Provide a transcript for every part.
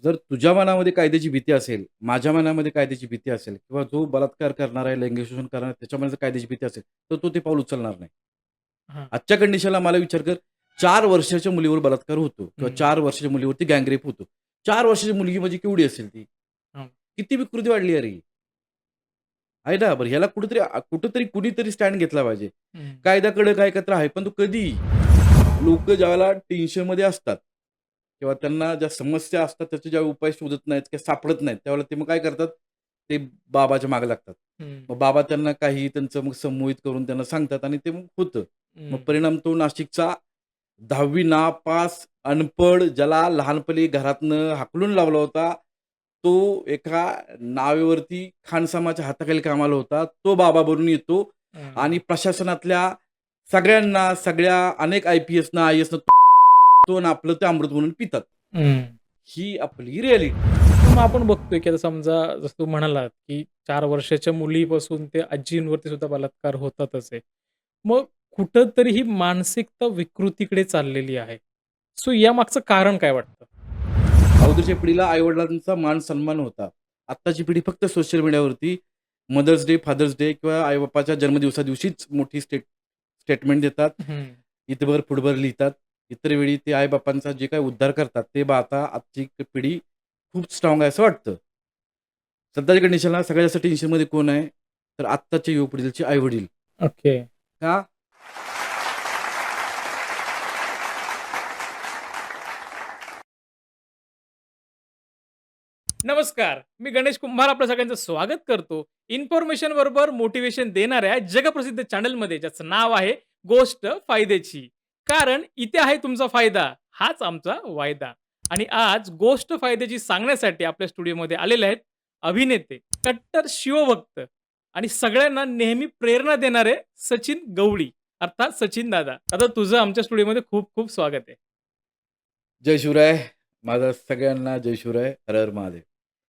जर तुझ्या मनामध्ये कायद्याची भीती असेल, माझ्या मनामध्ये कायद्याची भीती असेल किंवा जो बलात्कार करणार आहे, लैंगिक शोषण करणार आहे, त्याच्यामध्ये जर कायद्याची भीती असेल, तर तो ते पाऊल उचलणार नाही. हां. आजच्या कंडिशनला मला विचार कर, 4 वर्षाच्या मुलीवर बलात्कार होतो किंवा हं. 4 वर्षाच्या मुलीवरती गँगरेप होतो. 4 वर्षाची मुलगी म्हणजे केवढी असेल ती? हां. किती विकृती वाढली अरे! आहे ना? बरं ह्याला कुठेतरी कुणीतरी स्टँड घेतला पाहिजे. हं. कायदा कडक आहे एकत्र आहे, पण तो कधी? लोकं ज्यावेळेला टेन्शनमध्ये असतात किंवा त्यांना ज्या समस्या असतात त्याचे ज्यावेळी उपाय शोधत नाहीत किंवा सापडत नाहीत, त्यावेळेला ते मग काय करतात? ते बाबाच्या मागे लागतात. हं. मग बाबा त्यांना काही त्यांचं मग संमोहित करून त्यांना सांगतात आणि ते मग होतं. मग हं. परिणाम तो नाशिकचा 10वी नापास, अनपढ, ज्याला लहानपणी घरातनं हाकलून लावला होता, तो एका नावेवरती खानसामाच्या हाताखाली कामाला होता. तो बाबा बनून येतो आणि हं. प्रशासनातल्या सगळ्यांना, सगळ्या अनेक आय-पी-एसना, आय-ए-एसना तो आणि आपलं ते अमृत म्हणून पितात. हं. ही आपली रिॲलिटी. मग आपण बघतोय, की आता समजा जसं तू म्हणालात, की 4 वर्षाच्या मुलीपासून ते आजींवरती सुद्धा बलात्कार होतातच आहे. मग कुठेतरी ही मानसिकता विकृतीकडे चाललेली आहे. सो यामागचं कारण काय वाटतं? अगोदरच्या पिढीला आई-वडिलांचा मान-सन्मान होता. आत्ताची पिढी फक्त सोशल मीडियावरती मदर्स डे, फादर्स डे किंवा आई-बापाच्या जन्मदिवसादिवशीच मोठी स्टेटमेंट देतात. हं. इथभर फुटभर लिहितात. इतर वेळी ते आई-बापांचा जे काही उद्धार करतात, ते आता आजची पिढी खूप स्ट्राँग आहे असं वाटतं. सध्याच्या कंडिशनला सगळ्यात जास्त टेन्शनमध्ये कोण आहे? तर आत्ताच्या युवा पिढीचे आई-वडील. ओके. का? नमस्कार. मी गणेश कुंभार आपल्या सगळ्यांचं स्वागत करतो. इन्फॉर्मेशन बरोबर मोटिव्हेशन देणाऱ्या जगप्रसिद्ध चॅनलमध्ये ज्याचं नाव आहे गोष्ट फायद्याची. कारण इथे आहे तुमचा फायदा, हाच आमचा वायदा. आणि आज गोष्ट फायद्याची सांगण्यासाठी आपल्या स्टुडिओमध्ये आलेले आहेत अभिनेते, कट्टर शिवभक्त आणि सगळ्यांना नेहमी प्रेरणा देणारे सचिन गवळी अर्थात सचिन दादा. आता तुझं आमच्या स्टुडिओमध्ये खूप खूप स्वागत आहे. जय शिवराय. माझा सगळ्यांना जय शिवराय. हर हर महादेव.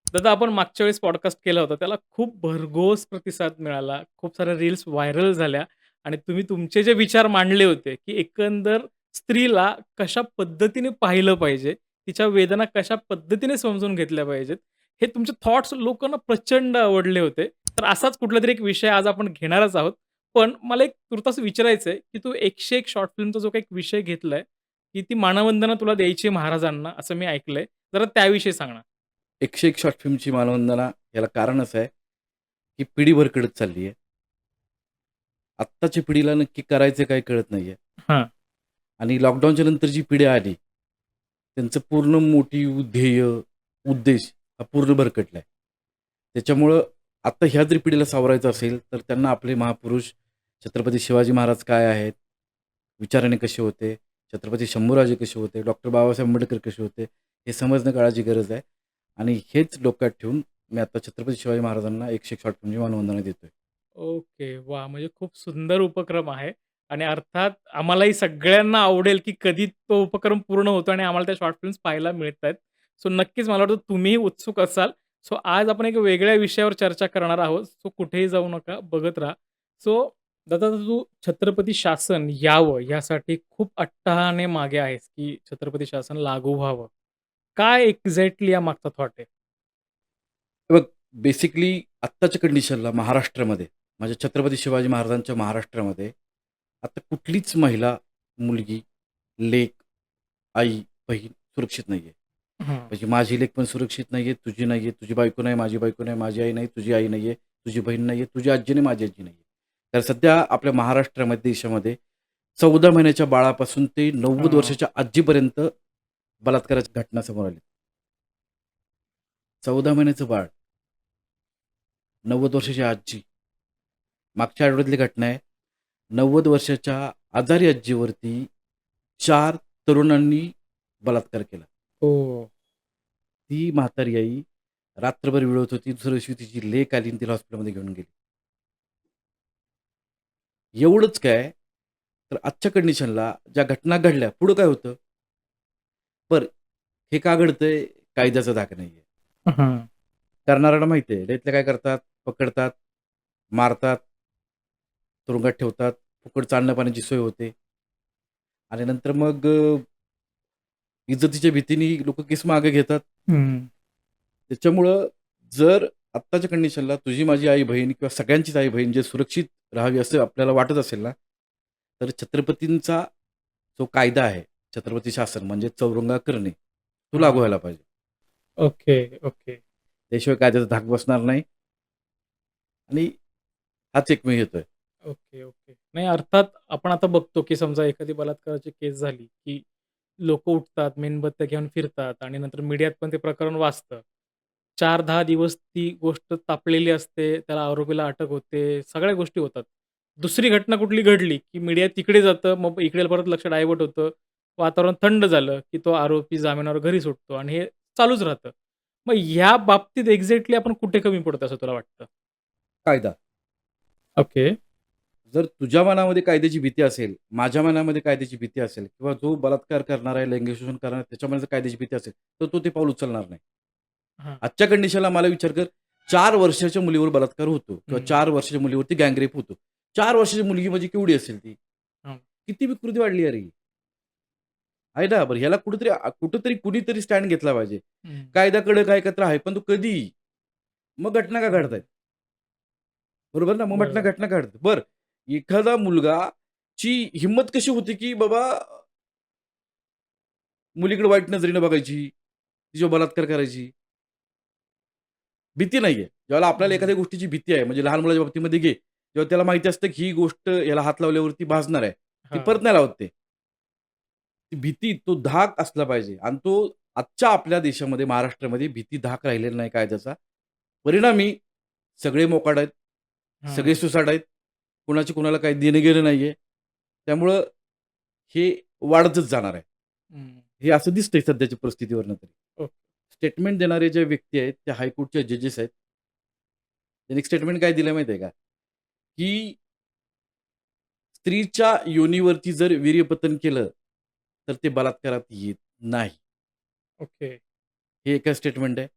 दादा आपण मागच्या वेळेस पॉडकास्ट केला होता. त्याला खूप भरघोस प्रतिसाद मिळाला. खूप साऱ्या रील्स व्हायरल झाल्या आणि तुम्ही तुमचे जे विचार मांडले होते, की एकंदर स्त्रीला कशा पद्धतीने पाहिलं पाहिजे, तिच्या वेदना कशा पद्धतीने समजून घेतल्या पाहिजेत, हे तुमचे थॉट्स लोकांना प्रचंड आवडले होते. तर असाच कुठलातरी एक विषय आज आपण घेणारच आहोत. पण मला एक तुर्तास विचारायचं आहे, की तू 101 शॉर्ट फिल्मचा जो काही विषय घेतलाय, की ती मानवंदना तुला द्यायची आहे महाराजांना असं मी ऐकलंय. जरा त्याविषयी सांग ना? 101 शॉर्ट फिल्मची मानवंदना याला कारण असं आहे, की पिढी भरकटत चालली आहे. आत्ताच्या पिढीला नक्की करायचं काय कळत नाहीये. हां. आणि लॉकडाऊनच्या नंतर जी पिढी आली, त्यांचं पूर्ण मोटिव्ह, ध्येय, उद्देश हा पूर्ण भरकटलाय. त्याच्यामुळं आता ह्या जर पिढीला सावरायचं असेल, तर त्यांना आपले महापुरुष छत्रपती शिवाजी महाराज काय आहेत, विचाराने कसे होते, छत्रपती शंभूराजे कसे होते, डॉक्टर बाबासाहेब आंबेडकर कसे होते, हे समजणं काळाची गरज आहे. आणि हेच डोक्यात ठेवून मी आता छत्रपती शिवाजी महाराजांना 101 शॉर्ट फिल्मची मानवंदना देतोय. ओके. वाह! म्हणजे खूप सुंदर उपक्रम आहे आणि अर्थात आम्हालाही सगळ्यांना आवडेल, की कधी तो उपक्रम पूर्ण होतो आणि आम्हाला त्या शॉर्ट फिल्म्स पाहायला मिळतायत. सो नक्कीच मला वाटतं तुम्हीही उत्सुक असाल. सो आज आपण एक वेगळ्या विषयावर चर्चा करणार आहोत. सो कुठेही जाऊ नका, बघत राहा. सो दादा तू छत्रपती शासन यावं यासाठी खूप अट्टाहाने मागे आहेस, की छत्रपती शासन लागू व्हावं. काय एक्झॅक्टली यामागचा थॉट आहे? हे बघ, बेसिकली आत्ताच्या कंडिशनला महाराष्ट्रामध्ये, माझ्या छत्रपती शिवाजी महाराजांच्या महाराष्ट्रामध्ये, आता कुठलीच महिला, मुलगी, लेक, आई, बहीण सुरक्षित नाहीये. हं. म्हणजे माझी लेक पण सुरक्षित नाहीये, तुझी नाहीये, तुझी बायको नाही, माझी बायको नाही, माझी आई नाही, तुझी आई नाहीये, तुझी बहीण नाहीये, तुझी आजी नाही, माझी आजी नाहीये. तर सध्या आपल्या महाराष्ट्रामध्ये, देशामध्ये 14 महिन्याच्या बाळापासून ते 90 हां. वर्षाच्या आजीपर्यंत बलात्काराच्या घटना समोर आल्या. 14 महिन्याचं बाळ, 90 वर्षाची आजी. मागच्या आठवड्यातली घटना आहे. 90 वर्षाच्या आजारी आजीवरती 4 तरुणांनी बलात्कार केला. हो. ती म्हातारी आई रात्रभर विळवत होती. दुसऱ्या दिवशी तिची लेक आली आणि तिला हॉस्पिटलमध्ये घेऊन गेली. एवढंच काय, तर आजच्या कंडिशनला ज्या घटना घडल्या, पुढं काय होतं? बरं, हे का घडतंय? कायद्याचा धाक नाहीये. हं. करणाऱ्याला माहिती आहे. इथले काय करतात? पकडतात, मारतात, तुरुंगात ठेवतात, फुकट चालण्या पाण्याची सोय होते आणि नंतर मग इज्जतीच्या भीतीने लोक केस मागे घेतात. हं. त्याच्यामुळं जर आत्ताच्या कंडिशनला तुझी माझी आई बहीण किंवा सगळ्यांचीच आई बहीण जे सुरक्षित राहावी असं आपल्याला वाटत असेल ना, तर छत्रपतींचा जो कायदा आहे, छत्रपती शासन म्हणजे चौरंगा करणे, तो लागू हां. व्हायला पाहिजे. Okay, okay. त्याशिवाय कायद्याचा धाक बसणार नाही आणि हाच एकमेव हेतू आहे. Okay, okay. नाही अर्थात आपण आता बघतो, की समजा एखादी बलात्काराची केस झाली, की लोकं उठतात, मेणबत्त्या घेऊन फिरतात आणि नंतर मीडियात पण ते प्रकरण वाचतं. 4-10 दिवस ती गोष्ट तापलेली असते, त्याला आरोपीला अटक होते, सगळ्या गोष्टी होतात. दुसरी घटना कुठली घडली, की मीडिया तिकडे जातं, मग इकडे परत लक्ष डायव्हर्ट होतं. वातावरण थंड झालं, की तो आरोपी जामिनावर घरी सुटतो आणि हे चालूच राहतं. मग ह्या बाबतीत एक्झॅक्टली आपण कुठे कमी पडतो असं तुला वाटतं? कायदा. ओके. जर तुझ्या मनामध्ये कायद्याची भीती असेल, माझ्या मनामध्ये कायद्याची भीती असेल किंवा जो बलात्कार करणार आहे, लैंगिक शोषण करणार आहे, त्याच्यामध्ये जर कायद्याची भीती असेल, तर तो ते पाऊल उचलणार नाही. हां. आजच्या कंडिशनला मला विचार कर, 4 वर्षाच्या मुलीवर बलात्कार होतो किंवा हं. 4 वर्षाच्या मुलीवरती गँगरेप होतो. 4 वर्षाची मुलगी म्हणजे केवढी असेल ती? हां. किती विकृती वाढली अरे! आहे ना? बरं ह्याला कुठेतरी कुणीतरी स्टँड घेतला पाहिजे. हं. कायदा कडक आहे एकत्र आहे, पण तो कधी? मग घटना का हं. घडतायत? बरोबर ना? मग बरोबर. घटना घडतात. बरं, एखादा मुलगाची हिंमत कशी होती, की बाबा मुलीकडे वाईट नजरेने बघायची, तिच्यावर बलात्कार करायची? भीती नाहीये. ज्यावेळेला आपल्याला हं. एखाद्या गोष्टीची भीती आहे, म्हणजे लहान मुलाच्या बाबतीमध्ये घे, जेव्हा त्याला माहिती असतं, की ही गोष्ट याला हात लावल्यावरती भाजणार आहे. ती हां. परत नाही लावत ते. ती भीती, तो धाक असला पाहिजे आणि तो आजच्या आपल्या देशामध्ये, महाराष्ट्रामध्ये भीती, धाक राहिलेला नाही कायद्याचा. परिणामी सगळे मोकाट आहेत, सगळे हां. सुसाट आहेत. कुणाची कुणाला काही देणं-घेणं नाहीये. त्यामुळं हे वाढतच जाणार आहे. हं. हे असं दिसतंय सध्याच्या परिस्थितीवरनं तरी. ओके. स्टेटमेंट देणारे जे व्यक्ती आहेत, ते हायकोर्टचे जजेस आहेत. त्यांनी एक स्टेटमेंट काय दिलं माहिती आहे का? की स्त्रीच्या योनीवरती जर वीर्यपतन केलं, तर ते बलात्कारात येत नाही. ओके. हे एका स्टेटमेंट आहे.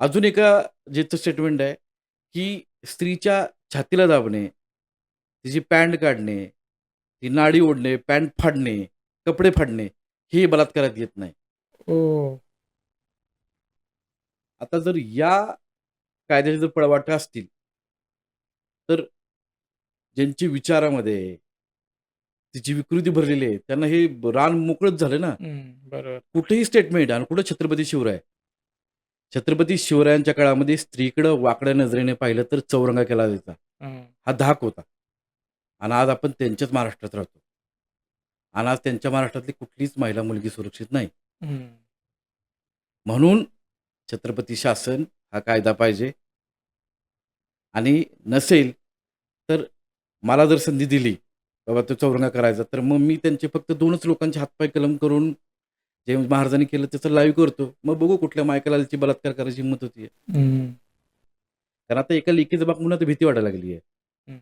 अजून एका ज्याचं स्टेटमेंट आहे, की स्त्रीच्या छातीला दाबणे, तिची पॅन्ट काढणे, ती नाडी ओढणे, पॅन्ट फाडणे, कपडे फाडणे, हे बलात्कारात येत नाही. ओह! आता जर या कायद्याचे जर पळवाटा असतील, तर ज्यांची विचारामध्ये तिची विकृती भरलेली आहे, त्यांना हे रान मोकळंच झालं ना. हं. बरोबर. कुठेही स्टेटमेंट आणि कुठं छत्रपती शिवराय. छत्रपती शिवरायांच्या काळामध्ये स्त्रीकडं वाकड्या नजरेने पाहिलं तर चौरंगा केला जायचा. हं. हा धाक होता. आणि आज आपण त्यांच्याच महाराष्ट्रात राहतो. आणि आज त्यांच्या महाराष्ट्रातली कुठलीच महिला मुलगी सुरक्षित नाही. हं. म्हणून छत्रपती शासन हा कायदा पाहिजे आणि नसेल तर मला जर संधी दिली, बाबा तो चौरंगा करायचा, तर मग मी त्यांचे फक्त 2च लोकांचे हातपाय कलम करून जे महाराजांनी केलं त्याचं लाईव्ह करतो. मग बघू कुठल्या मायकेलालची बलात्कार करायची हिंमत होतीये. हं. कारण आता एका लेकीचं बाप म्हणून आता भीती वाटायला लागली आहे. हं.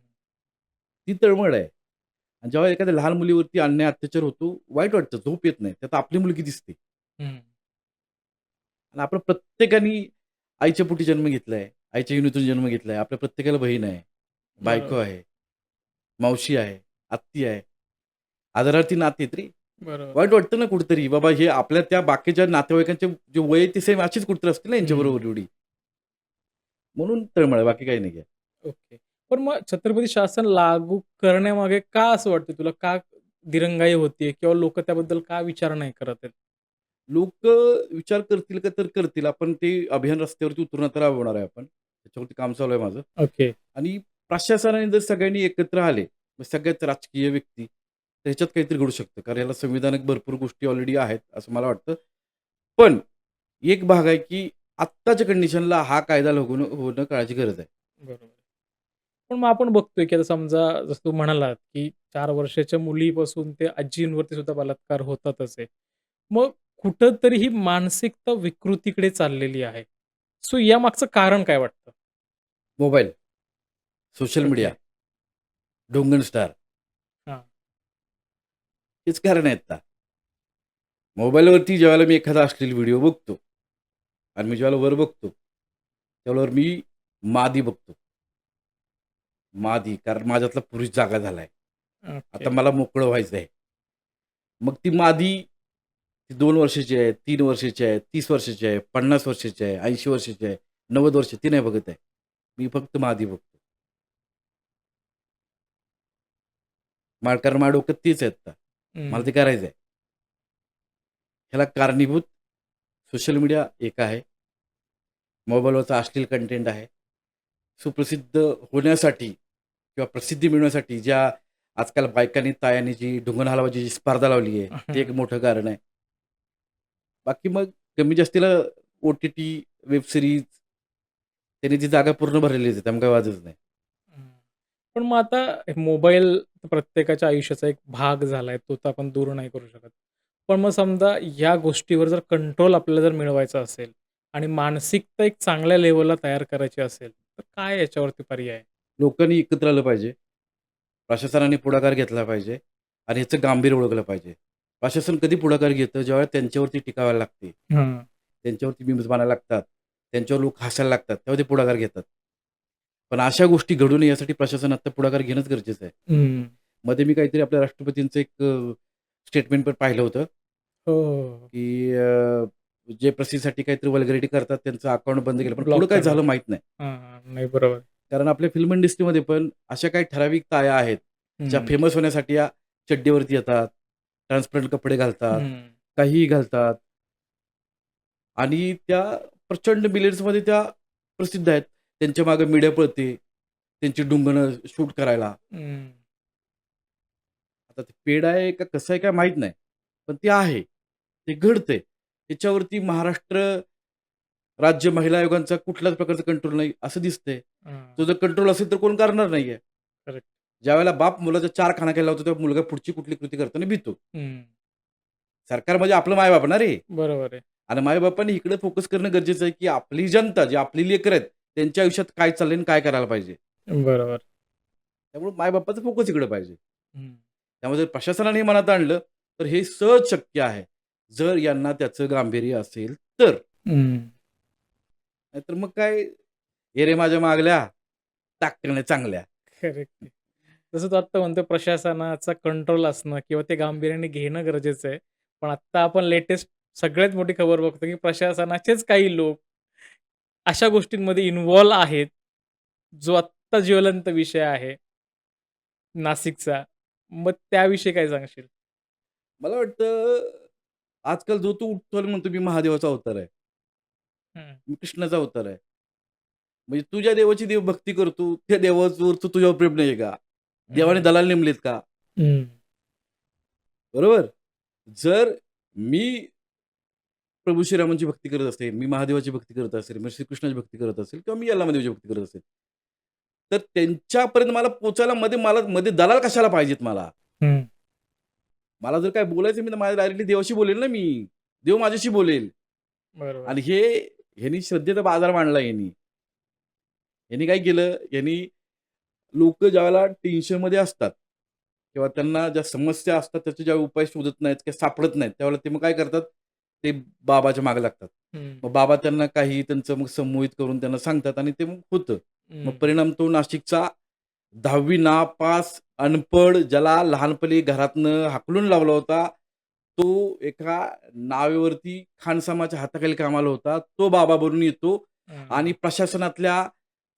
ती तळमळ आहे. आणि जेव्हा एखाद्या लहान मुलीवरती अन्याय अत्याचार होतो, वाईट वाटतं, झोप येत नाही. त्यात आपली मुलगी दिसते. हं. आणि आपण प्रत्येकाने आईच्या पोटी जन्म घेतलाय, आईच्या योनीतून जन्म घेतलाय. आपल्या प्रत्येकाला बहीण आहे, बायको बरोबर. आहे, मावशी आहे, आत्ती आहे. आदरार्थी नाती आहेत रे. बरोबर. वाईट वाटतं ना कुठेतरी, बाबा हे आपल्या त्या बाकीच्या नातेवाईकांचे जे वय आहे, ते सेम अशीच कुठेतरी असतील ना हं. यांच्याबरोबर एवढी. म्हणून तळमळ आहे, बाकी काही नाही आहे. ओके. पण मग छत्रपती शासन लागू करण्यामागे का असं वाटतं तुला? का दिरंगाई होतीये किंवा लोकं त्याबद्दल का विचार नाही करत आहेत? विचार करतील का तर करतील. आपण ते अभियान रस्त्यावरती उतरून आता राबवणार आहे आपण. त्याच्यावरती काम चालू आहे माझं. ओके. आणि प्रशासनाने जर सगळ्यांनी एकत्र आले, मग सगळ्याच राजकीय व्यक्ती, तर ह्याच्यात काहीतरी घडू शकतं. कारण याला संविधानिक भरपूर गोष्टी ऑलरेडी आहेत, असं मला वाटतं. पण एक भाग आहे, की आत्ताच्या कंडिशनला हा कायदा लागू होणं काळाची गरज आहे. बरोबर. पण मग आपण बघतोय, की आता समजा जसं तू म्हणालात, की 4 वर्षाच्या मुलीपासून ते आजींवरती सुद्धा बलात्कार होतातच आहे. मग कुठेतरी ही मानसिकता विकृतीकडे चाललेली आहे. सो यामागचं कारण काय वाटतं? Mobile, social okay. मीडिया, ढोंगण स्टार हां. हेच कारण आहेत ना. मोबाईलवरती ज्यावेळेला मी एखादा अश्लील व्हिडिओ बघतो आणि मी ज्यावेळेला वर बघतो, त्यावेळेवर मी मादी बघतो. मादी, कारण माझ्यातला पुरुष जागा झालाय. ओके. आता मला मोकळं व्हायचं आहे. मग ती मादी ती 2 वर्षाची आहे, 3 वर्षाची आहे, 30 वर्षाची आहे, 50 वर्षाची आहे, 80 वर्षाची आहे, 90 वर्ष ती नाही बघत आहे. मी फक्त महादी बघतो. कारण माझ्या डोक्यात तीच आहे आता. मला ते करायचं आहे. ह्याला कारणीभूत सोशल मीडिया एक आहे. मोबाईलवरचा अश्लील कंटेंट आहे. सुप्रसिद्ध होण्यासाठी किंवा प्रसिद्धी मिळवण्यासाठी ज्या आजकाल बायकांनी तायांनी जी ढुंगण हलवायची जी स्पर्धा लावली आहे, ते एक मोठं कारण आहे. बाकी मग कमी जास्तीला ओ-टी-टी, वेब सीरीज त्यांनी ती जागा पूर्ण भरलेली आहे. त्यामुळे काही वादच नाही. हं. पण मग आता मोबाईल प्रत्येकाच्या आयुष्याचा एक भाग झालाय, तो तर आपण दूर नाही करू शकत. पण मग समजा या गोष्टीवर जर कंट्रोल आपल्याला जर मिळवायचा असेल आणि मानसिकता एक चांगल्या लेव्हलला तयार करायची असेल, तर काय याच्यावरती पर्याय आहे? लोकांनी एकत्र आलं पाहिजे. प्रशासनाने पुढाकार घेतला पाहिजे आणि ह्याचं गांभीर्य ओळखलं पाहिजे. प्रशासन कधी पुढाकार घेतं, ज्यावेळेला त्यांच्यावरती टीका व्हायला लागते. हं. त्यांच्यावरती मीम्स बनायला लागतात. त्यांच्यावर लोक हसायला लागतात. तेव्हा ते पुढाकार घेतात. पण अशा गोष्टी घडू नये यासाठी प्रशासन आता पुढाकार घेणंच गरजेचं आहे. हं. मध्ये मी काहीतरी आपल्या राष्ट्रपतींचं एक स्टेटमेंट पण पाहिलं होतं, हो, हो, हो. की जे प्रसिद्धीसाठी काहीतरी वल्गॅरिटी करतात त्यांचं अकाउंट बंद केलं. पण ब्लॉक पुढं काय करणार. झालं माहीत नाही. हां, हां. नाही बरोबर. कारण आपल्या फिल्म इंडस्ट्रीमध्ये पण अशा काही ठराविक ताया आहेत, ज्या हं. फेमस होण्यासाठी या चड्डीवरती येतात, ट्रान्सपरंट कपडे घालतात, हं. काहीही घालतात आणि त्या प्रचंड मिलियन्समध्ये त्या प्रसिद्ध आहेत. त्यांच्या मागे मीडिया पळते, त्यांची ढुंगणं शूट करायला. हं. आता ते पेड आहे का कसं आहे काय माहीत नाही. पण ते आहे. ते घडतंय. त्याच्यावरती महाराष्ट्र राज्य महिला आयोगांचा कुठल्याच प्रकारचा कंट्रोल नाही असं दिसतंय. हां. तो जर कंट्रोल असेल तर कोण करणार नाहीये. करेक्ट. ज्यावेळेला बाप मुलाचा 4 खाना केला होता तेव्हा मुलगा पुढची कुठली कृती करताना भीतो. हं. सरकार म्हणजे आपलं मायबाप ना रे. बरोबर आहे. आणि मायबापांनी इकडे फोकस करणं गरजेचं आहे, की आपली जनता जी आपली लेकरं आहेत, त्यांच्या आयुष्यात काय चाललंय आणि काय करायला पाहिजे. बरोबर. त्यामुळे मायबापाचा फोकस इकडे पाहिजे. हं. त्यामुळे जर प्रशासनाने हे मनात आणलं, तर हे सहज शक्य आहे. जर यांना त्याचं गांभीर्य असेल तर. हं. नाहीतर मग काय, "ये रे माझ्या मागल्या, टाकण्या चांगल्या." करेक्ट. जसं तू आत्ता म्हणतोय प्रशासनाचा कंट्रोल असणं किंवा ते गांभीर्याने घेणं गरजेचं आहे. पण आत्ता आपण लेटेस्ट सगळ्यात मोठी खबर बघतो, की प्रशासनाचेच काही लोक अशा गोष्टींमध्ये इन्व्हॉल्व आहेत, जो आत्ता ज्वलंत विषय आहे नाशिकचा. मग त्याविषयी काय सांगशील? मला वाटतं, आजकाल जो तू उठतो आणि म्हणतो, "मी महादेवाचा अवतार आहे, हं. मी कृष्णाचा अवतार आहे." म्हणजे तू ज्या देवाची देवभक्ती करतो, त्या देवावरचं तुझ्यावर प्रेम नाहीये का? देवाने हं. दलाल नेमलेत का? हं. बरोबर? जर मी प्रभू श्रीरामांची भक्ती करत असेल, मी महादेवाची भक्ती करत असेल, मी श्रीकृष्णाची भक्ती करत असेल किंवा मी यल्लामादेवीची भक्ती करत असेल, तर त्यांच्यापर्यंत मला पोहोचायला मध्ये दलाल कशाला पाहिजेत मला? हं. मला जर काय बोलायचं मी तर माझ्या डायरेक्टली देवाशी बोलेल ना मी. देव माझ्याशी बोलेल. बरोबर. आणि ह्यांनी श्रद्धेचा बाजार मांडला ह्यांनी. ह्यांनी काय केलं, ह्यांनी लोकं ज्यावेळेला टेन्शनमध्ये असतात किंवा त्यांना ज्या समस्या असतात त्याचे ज्यावेळी उपाय शोधत नाहीत किंवा सापडत नाहीत, त्यावेळेला ते मग काय करतात, ते बाबाच्या मागे लागतात. हं. मग बाबा त्यांना काही त्यांचं मग संमोहित करून त्यांना सांगतात आणि ते मग होतं. मग हं. परिणाम तो नाशिकचा 10वी नापास, अनपढ, ज्याला लहानपणी घरातनं हाकलून लावला होता, तो एका नावेवरती खानसामाच्या हाताखाली कामाला होता. तो बाबा बनून येतो आणि हं. प्रशासनातल्या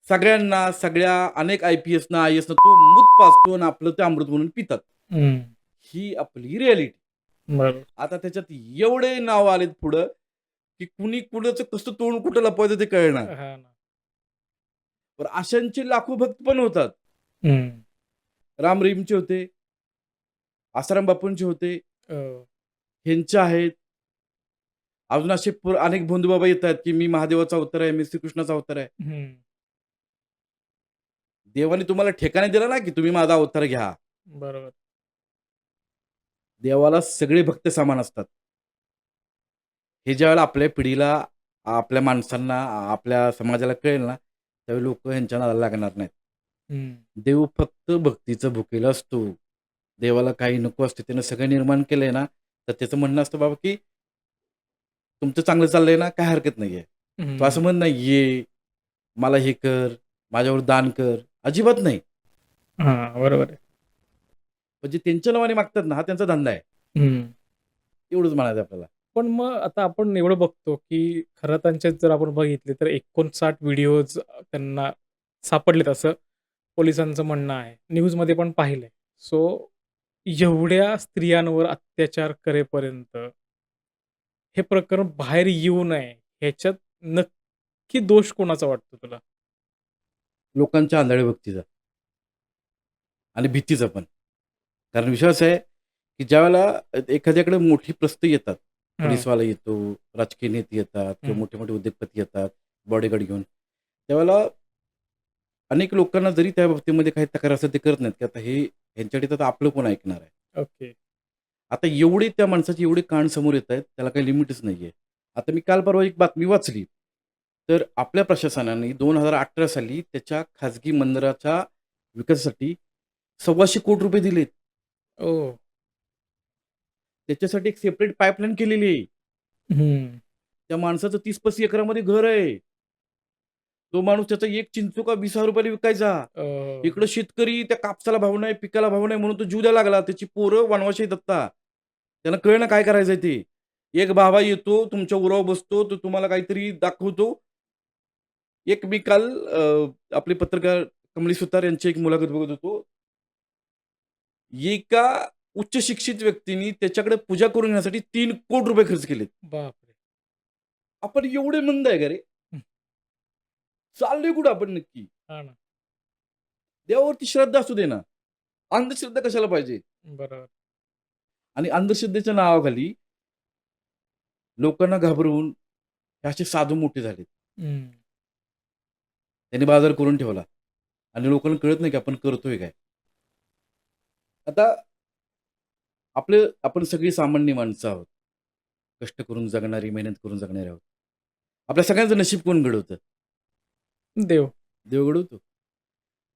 सगळ्यांना, सगळ्या अनेक आय-पी-एसना, आय-ए-एसना तो मूत पाजतो आणि आपलं ते अमृत म्हणून पितात. हं. ही आपली रिॲलिटी. बरोबर. आता त्याच्यात एवढे नाव आलेत पुढं, की कुणी कुणाचं कसं तोंड कुठं लपवायचं ते कळेना. हां ना. पण अशांचे लाखो भक्त पण होतात. हं. राम रहीमचे होते, आसाराम बापूंचे होते, हो. ह्यांचे आहेत. अजून असे अनेक बंधुबाबा येतात, की मी महादेवाचा अवतार आहे, मी श्रीकृष्णाचा अवतार आहे. हं. देवाने तुम्हाला ठेका दिला ना, की तुम्ही माझा अवतार घ्या. बरोबर. देवाला सगळे भक्त समान असतात. हे ज्यावेळेला आपल्या पिढीला, आपल्या माणसांना, आपल्या समाजाला कळेल ना, त्यावेळी लोकं ह्यांच्या नादाला लागणार नाहीत. हं. देव फक्त भक्तीचं भुकेला असतो. देवाला काही नको असते. त्यानं सगळं निर्माण केलंय ना, तर त्याचं म्हणणं असतं बाबा, की तुमचं चांगलं चाललंय ना, काही हरकत नाहीये. तो असं हं. म्हणत नाही, "ये, मला हे कर, माझ्यावर दान कर." अजिबात नाही. हां, बरोबर आहे. म्हणजे त्यांच्या नावाने मागतात ना, हा त्यांचा धंदा आहे. हं. एवढंच म्हणायचं आपल्याला. पण मग आता आपण एवढं बघतो, की खरतांचे जर आपण बघितले तर 59 व्हिडिओज त्यांना सापडलेत असं पोलिसांचं म्हणणं आहे. न्यूजमध्ये पण पाहिलंय. सो एवढ्या स्त्रियांवर अत्याचार करेपर्यंत हे प्रकरण बाहेर येऊ नये ह्याच्यात नक्की दोष कोणाचा वाटतो तुला? लोकांच्या आंधळ्या भक्तीचा आणि भीतीचा पण. कारण विश्वास आहे, की ज्यावेळेला एखाद्याकडे मोठी प्रस्थ येतात, हां. पोलिसवाला येतो, राजकीय नेते येतात किंवा हं. मोठे-मोठे उद्योगपती येतात, बॉडीगार्ड घेऊन. त्यावेळेला अनेक लोकांना जरी त्या बाबतीमध्ये काही तक्रार असेल ते करत नाहीत, की आता हे ह्यांच्याकडे तर आपलं कोण ऐकणार आहे. ओके. आता एवढे त्या माणसाचे एवढे कान समोर येतायत, त्याला काही लिमिटच नाहीये. आता मी काल परवा एक बातमी वाचली. तर आपल्या प्रशासनाने 2018 साली त्याच्या खाजगी मंदिराच्या विकासासाठी ₹125 कोटी दिलेत. ओह! त्याच्यासाठी एक सेपरेट पाईपलाईन केलेली आहे. हं. त्या माणसाचं 30-35 एकरामध्ये घर आहे. तो माणूस त्याचा एक चिंचोका ₹20,000 ला विकायचा. अ, इकडं शेतकरी त्या कापसाला भाव नाही, पिकाला भाव नाही म्हणून तो जीव द्यायला लागला. त्याची पोरं वनवाशी आहेत आत्ता. त्यांना कळेना काय करायचंय ते. एक बाबा येतो, तुमच्या उरावर बसतो, तो तुम्हाला काहीतरी दाखवतो. एक मी काल आपले पत्रकार कमलेश सुतार यांची एक मुलाखत बघत होतो. एका उच्च शिक्षित व्यक्तीने त्याच्याकडे पूजा करून घेण्यासाठी ₹3 कोटी खर्च केलेत. बापरे! आपण एवढे मंद आहे का रे? हं. चाललोय कुठं आपण नक्की? हां ना. देवावरती श्रद्धा असू दे ना. अंधश्रद्धा कशाला पाहिजे? बरोबर. आणि अंधश्रद्धेच्या नावाखाली लोकांना घाबरवून हे असे साधू मोठे झालेत. हं. त्यांनी बाजार करून ठेवला आणि लोकांना कळत नाही की आपण करतोय काय? आता आपण सगळी सामान्य माणसं आहोत. कष्ट करून जगणारी, मेहनत करून जगणारे आहोत. आपल्या सगळ्यांचं नशीब कोण घडवतं? देव. देव घडवतो.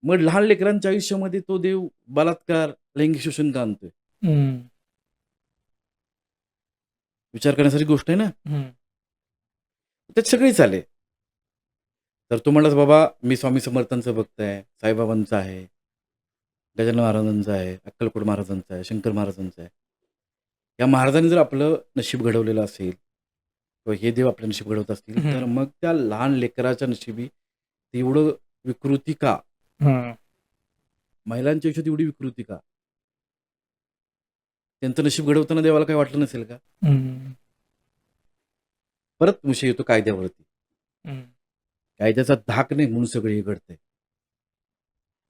मग लहान लेकरांच्या आयुष्यामध्ये तो देव बलात्कार, लैंगिक शोषण का आणतोय? हं. विचार करण्यासारखी गोष्ट आहे ना? हं. त्यात सगळीच आले. तर तू म्हणलास बाबा मी स्वामी समर्थांचं भक्त आहे, साईबाबांचा आहे, गजानन महाराजांचा आहे, अक्कलकोट महाराजांचा आहे, शंकर महाराजांचा आहे. या महाराजांनी जर आपलं नशीब घडवलेलं असेल किंवा हे देव आपलं नशीब घडवत असतील, तर हं. मग त्या लहान लेकराच्या नशिबी तेवढं विकृती का? हां. महिलांच्या आयुष्यात एवढी विकृती का? त्यांचं नशीब घडवताना देवाला काही वाटलं नसेल का? हं. परत विषय येतो कायद्यावरती. हं. कायद्याचा धाक नाही म्हणून सगळं हे घडतंय.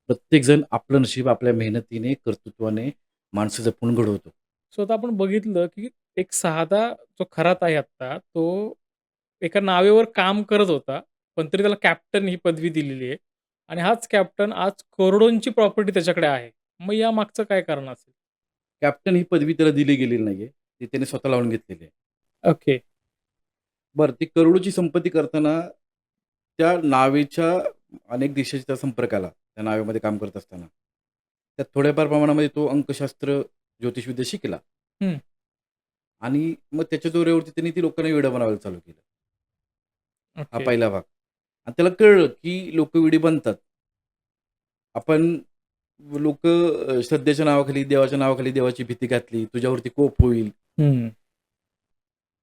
प्रत्येकजण आपलं नशीब आपल्या मेहनतीने, कर्तृत्वाने माणसं जपून घडवतो. सो आता आपण बघितलं, की एक साधा जो खरात आहे आत्ता, तो एका नावेवर काम करत होता, पण तरी त्याला कॅप्टन ही पदवी दिलेली आहे आणि हाच कॅप्टन आज करोडोंची प्रॉपर्टी त्याच्याकडे आहे. मग यामागचं काय कारण असेल? कॅप्टन ही पदवी त्याला दिली गेलेली नाहीये. ती त्याने स्वतः लावून घेतलेली आहे. ओके. बरं ती करोडोची संपत्ती करताना त्या नावेच्या अनेक देशाच्या संपर्काला त्या नावेमध्ये काम करत असताना, त्यात थोड्याफार प्रमाणामध्ये तो अंकशास्त्र, ज्योतिषविद्या शिकला हं. आणि मग त्याच्या जोरावरती त्यांनी ती लोकांना वेडं बनवायला चालू केलं. हा ओके. पहिला भाग. आणि त्याला कळलं, की लोकं वेडी बनतात. आपण श्रद्धेच्या नावाखाली, देवाच्या नावाखाली देवाची भीती घातली, तुझ्यावरती कोप होईल हं.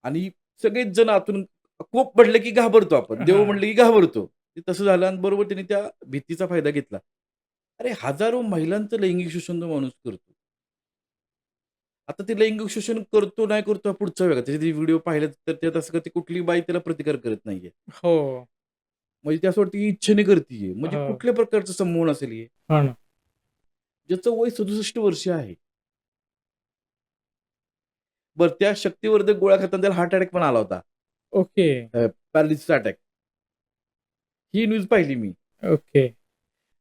आणि सगळेच जण आतून कोप पडले की घाबरतो आपण. देव हां. म्हटले की घाबरतो. ते तसं झालं आणि बरोबर त्यांनी त्या भीतीचा फायदा घेतला. अरे हजारो महिलांचं लैंगिक शोषण तो माणूस करतो. आता ते लैंगिक शोषण करतो, नाही करतो हा पुढचा वेगळा. त्याचे व्हिडिओ पाहिले तर त्यात असं का ती कुठली बाई त्याला प्रतिकार करत नाहीये. हो. म्हणजे ती असं वाटतं की इच्छेने करतीये. म्हणजे हो. कुठल्या प्रकारचं संमोहन असेल हे? हां ना. ज्याचं वय 67 वर्ष आहे. बरं त्या शक्तिवर्धक गोळ्या खाताना त्याला हार्ट अटॅक पण आला होता. ओके. पॅरालिसिसचा अटॅक. ही न्यूज पाहिली मी. ओके.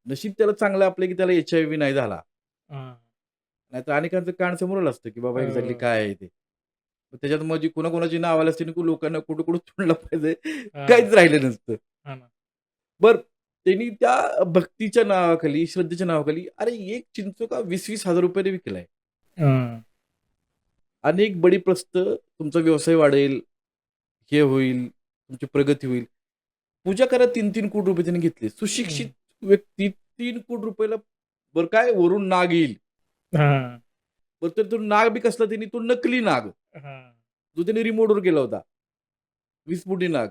नशीब त्याला चांगलं आपलं की त्याला एच-आय-व्ही नाही झाला. हां. नाहीतर अनेकांचं कान समोर आलं असतं की बाबा एक्झॅक्टली हो. काय आहे ते. मग त्याच्यात माझी कोणाकोणाची नाव आली असती आणि लोकांना कुठं-कुठं तोंडला पाहिजे हां. काहीच राहिलं नसतं. हां ना. बरं त्यांनी त्या भक्तीच्या नावाखाली, श्रद्धेच्या नावाखाली अरे एक चिंचोका ₹20,000-20,000 ने विकलाय. हां. अनेक बडी प्रस्त तुमचा व्यवसाय वाढेल, हे होईल, तुमची प्रगती होईल. पूजा करा ₹3-3 कोटी त्यांनी घेतले. सुशिक्षित हं. व्यक्ती ₹3 कोटी बरं काय वरून नाग येईल. हां. बरं तर तो नाग बी कसला त्यांनी तो नकली नाग. हां. जो त्यांनी रिमोटवर केला होता. 20 फुटी नाग.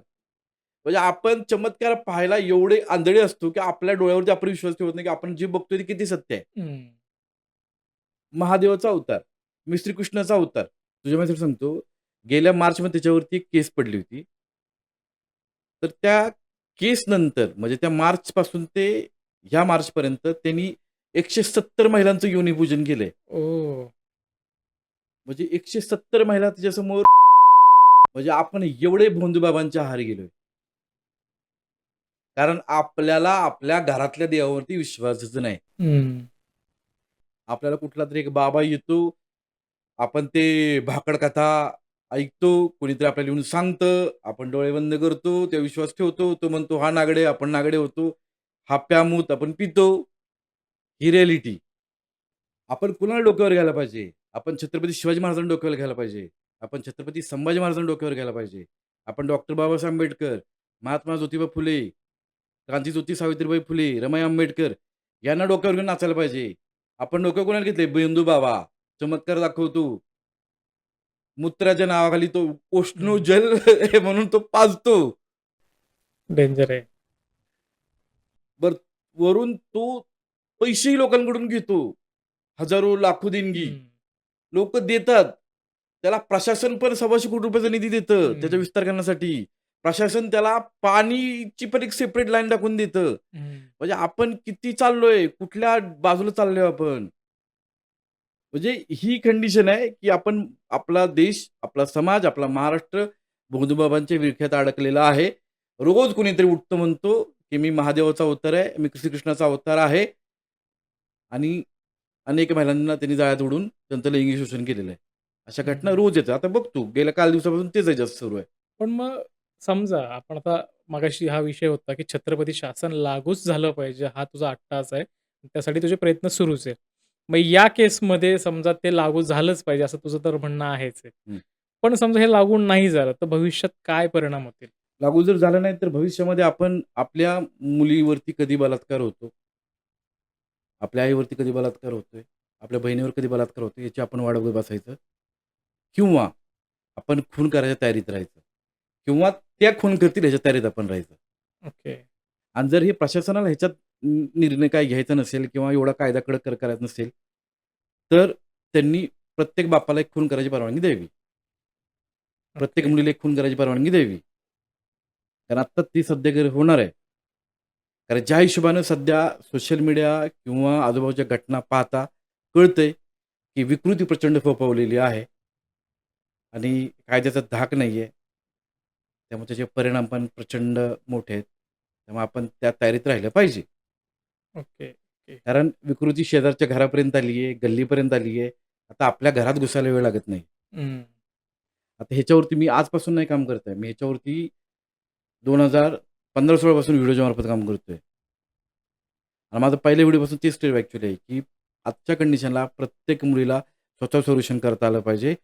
म्हणजे आपण चमत्कार पाहायला एवढे आंधळे असतो, की आपल्या डोळ्यावरती आपण विश्वास ठेवत नाही, की आपण जे बघतोय ते किती सत्य आहे. हं. महादेवाचा अवतार, मी श्रीकृष्णाचा अवतार. तुझ्या माझ्यासाठी सांगतो, गेल्या मार्चमध्ये त्याच्यावरती एक केस पडली होती. तर त्या केसनंतर म्हणजे त्या मार्चपासून ते ह्या मार्चपर्यंत त्यांनी 170 महिलांचं योनिपूजन केलंय. ओह! म्हणजे 170 महिला त्याच्यासमोर म्हणजे आपण एवढे भोंदूबाबांच्या आहारी गेलोय. कारण आपल्याला आपल्या घरातल्या देवावरती विश्वासच नाही. हं. आपल्याला कुठलातरी एक बाबा येतो, आपण ते भाकड कथा ऐकतो, कोणीतरी आपल्याला येऊन सांगतं, आपण डोळे बंद करतो, त्या विश्वास ठेवतो. तो म्हणतो, "हा नागडे", आपण नागडे होतो. हा प्यामूत, आपण पितो. ही रिॲलिटी. आपण कुणाला डोक्यावर घ्यायला पाहिजे? आपण छत्रपती शिवाजी महाराजांना डोक्यावर घ्यायला पाहिजे. आपण छत्रपती संभाजी महाराजांना डोक्यावर घ्यायला पाहिजे. आपण डॉक्टर बाबासाहेब आंबेडकर, महात्मा ज्योतिबा फुले, क्रांतीज्योती सावित्रीबाई फुले, रमाई आंबेडकर यांना डोक्यावर घेऊन नाचायला पाहिजे. आपण डोक्यावर कोणाला घेतले? बंधू बाबा, चमत्कार दाखवतो. मूत्राच्या नावाखाली तो हं. उष्णोजल म्हणून तो पाजतो. डेंजर आहे. बर वरून तो पैसेही लोकांकडून घेतो. हजारो, लाखो देणगी. हं. लोकं देतात. त्याला प्रशासन पण ₹125 कोटी रुपयाचा निधी देतं, त्याचा हं. विस्तार करण्यासाठी. प्रशासन त्याला पाणीची पण एक सेपरेट लाईन टाकून देतं. हं. म्हणजे आपण किती चाललोय, कुठल्या बाजूला चाललोय आपण. म्हणजे ही कंडिशन आहे, की आपण आपला देश, आपला समाज, आपला महाराष्ट्र भोंदूबाबांच्या विळख्यात अडकलेला आहे. रोज कोणीतरी उठतो म्हणतो, की मी महादेवाचा अवतार आहे, मी श्रीकृष्णाचा अवतार आहे आणि अनेक महिलांना त्यांनी जाळ्यात ओढून त्यांचं लैंगिक शोषण केलेलं आहे. अशा घटना हं. रोज येतात. आता बघतो गेल्या काही दिवसापासून तेच आहे जास्त सुरू आहे. पण मग समजा आपण आता मगाशी हा विषय होता, की छत्रपती शासन लागूच झालं पाहिजे, हा तुझा अट्टाहास आहे. त्यासाठी तुझे प्रयत्न सुरूच आहे. मग या केसमध्ये समजा ते लागू झालंच पाहिजे असं तुझं तर म्हणणं आहेच आहे. हं. पण समजा हे लागू नाही झालं, तर भविष्यात काय परिणाम होतील? लागू जर झालं नाही तर भविष्यामध्ये आपण आपल्या मुलीवरती कधी बलात्कार होतो, आपल्या आईवरती कधी बलात्कार होतोय, आपल्या बहिणीवर कधी बलात्कार होतोय याची आपण वाट बघत बसायचं किंवा आपण खून करायच्या तयारीत राहायचं किंवा त्या खून करतील ह्याच्या तयारीत आपण राहायचं. ओके. आणि जर हे प्रशासनाला ह्याच्यात निर्णय काय घ्यायचा नसेल किंवा एवढा कायदा कडक करायचा नसेल, तर त्यांनी प्रत्येक बापाला एक खून करायची परवानगी द्यावी. प्रत्येक ओके. मुलीला एक खून करायची परवानगी द्यावी. कारण आत्ता ती सध्या होणार आहे. कारण ज्या हिशोबानं सध्या सोशल मीडिया किंवा आजूबाजूच्या घटना पाहता कळतंय, की विकृती प्रचंड फोफावलेली आहे आणि कायद्याचा धाक नाहीये. त्यामुळे त्याचे परिणाम पण प्रचंड मोठे आहेत. त्यामुळे आपण त्या तयारीत राहिलं पाहिजे. ओके. ओके. कारण विकृती शेजारच्या घरापर्यंत आली आहे, गल्लीपर्यंत आली आहे. आता आपल्या घरात घुसायला वेळ लागत नाही. हं. आता ह्याच्यावरती मी आजपासून नाही काम करत आहे. मी ह्याच्यावरती 2015-16 पासून व्हिडिओच्या मार्फत काम करतोय. आणि माझं पहिल्या व्हिडिओपासून तेच स्टेप ॲक्चुअली आहे, की आजच्या कंडिशनला प्रत्येक मुलीला स्वतः संरक्षण करता आलं पाहिजे.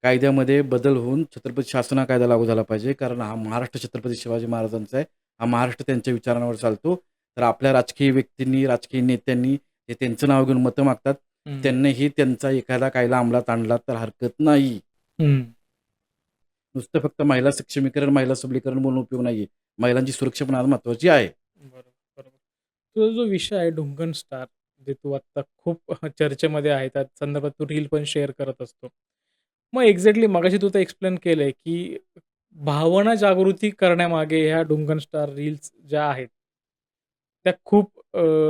कायद्यामध्ये बदल होऊन छत्रपती शासन हा कायदा लागू झाला पाहिजे. कारण हा महाराष्ट्र छत्रपती शिवाजी महाराजांचा आहे. हा महाराष्ट्र त्यांच्या विचारांवर चालतो. तर आपल्या राजकीय व्यक्तींनी, राजकीय नेत्यांनी ते त्यांचं नाव घेऊन मतं मागतात. हं. त्यांनीही त्यांचा एखादा कायदा अंमलात आणला तर हरकत नाही. हं. नुसतं फक्त महिला सक्षमीकरण, महिला सबलीकरण बोलून उपयोग नाहीये. महिलांची सुरक्षा पण आज महत्त्वाची आहे. बरोबर, बरोबर. तुझा जो विषय आहे ढुंकन स्टार, जे तू आत्ता खूप चर्चेमध्ये आहे. त्या संदर्भात तू रील पण शेअर करत असतो. मग एक्झॅक्टली मगाशी तू तर एक्सप्लेन केलंय, की भावना जागृती करण्यामागे ह्या ढुंकन स्टार रील्स ज्या आहेत, त्या खूप